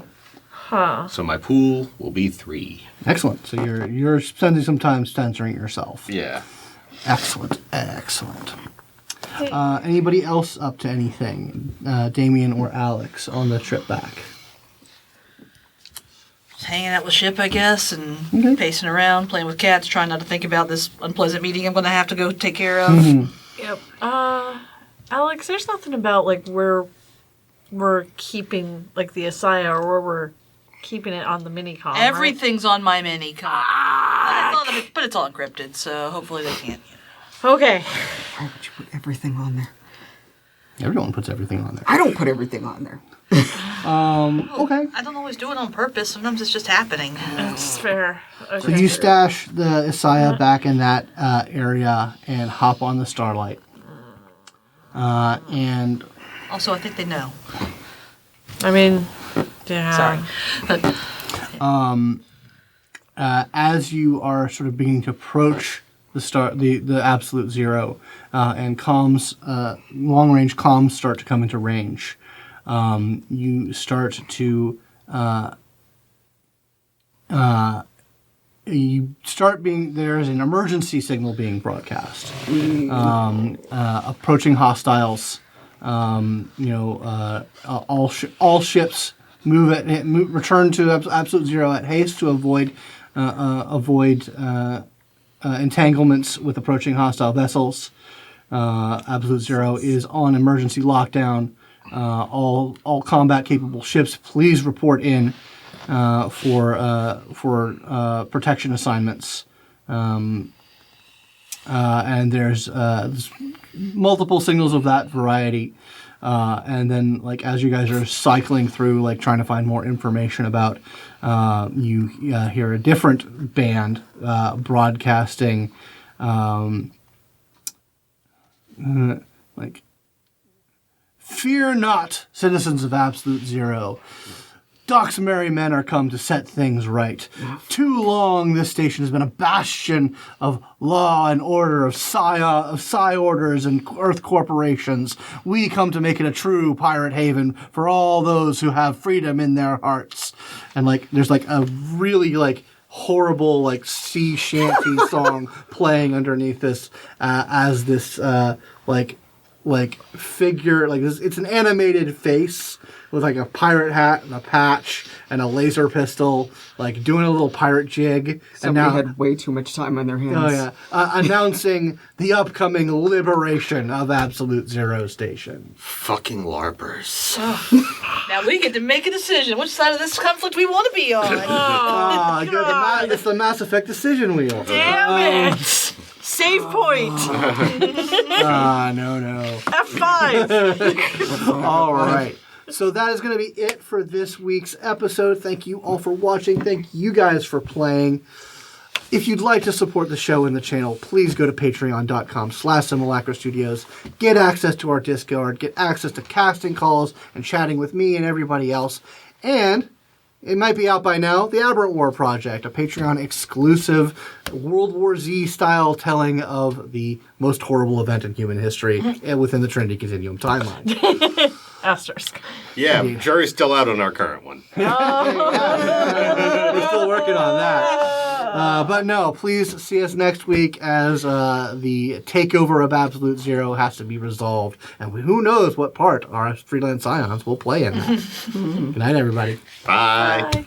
Huh. So my pool will be 3. Excellent. So you're spending some time censoring yourself. Yeah. Excellent. Anybody else up to anything? Damian or Alex on the trip back? Just hanging out with Ship, I guess, and pacing around, playing with cats, trying not to think about this unpleasant meeting I'm going to have to go take care of. Mm-hmm. Yep. Alex, there's nothing about like where we're keeping like the ASIYAH or where we're keeping it on the minicom. Everything's on my minicom. But it's all encrypted, so hopefully they can't. Okay. Why would you put everything on there? Everyone puts everything on there. I don't put everything on there. Okay. I don't always do it on purpose. Sometimes it's just happening. That's fair. Okay. So you stash the ASIYAH back in that area and hop on the Starlight. And Also, I think they know. I mean, yeah. Sorry. as you are sort of beginning to approach the absolute zero, and comms, long-range comms start to come into range, you start to there's an emergency signal being broadcast, approaching hostiles. All ships return to absolute zero at haste to avoid entanglements with approaching hostile vessels. Absolute zero is on emergency lockdown. All combat capable ships, please report in for protection assignments. And there's multiple signals of that variety. And then, like, as you guys are cycling through, like, trying to find more information about, you hear a different band broadcasting, like, "Fear not, citizens of Absolute Zero. Doc's merry men are come to set things right. Too long this station has been a bastion of law and order, of psi orders and earth corporations. We come to make it a true pirate haven for all those who have freedom in their hearts." And like, there's like a really like horrible like sea shanty song playing underneath this, as this like figure, like this, it's an animated face with like a pirate hat and a patch and a laser pistol, like doing a little pirate jig. Somebody had way too much time on their hands. Oh yeah, announcing the upcoming liberation of Absolute Zero Station. Fucking LARPers. Now we get to make a decision which side of this conflict we want to be on. It's the Mass Effect decision wheel. Damn it! Save point. No. F5. All right. So that is going to be it for this week's episode. Thank you all for watching. Thank you guys for playing. If you'd like to support the show and the channel, please go to patreon.com/Simulacra Studios. Get access to our Discord. Get access to casting calls and chatting with me and everybody else. And it might be out by now, the Aberrant War Project, a Patreon-exclusive World War Z-style telling of the most horrible event in human history within the Trinity Continuum timeline. Asterisk. Yeah, jury's still out on our current one. We're still working on that. But no, please see us next week as the takeover of Absolute Zero has to be resolved. And who knows what part our freelance ions will play in that. Good night, everybody. Bye. Bye.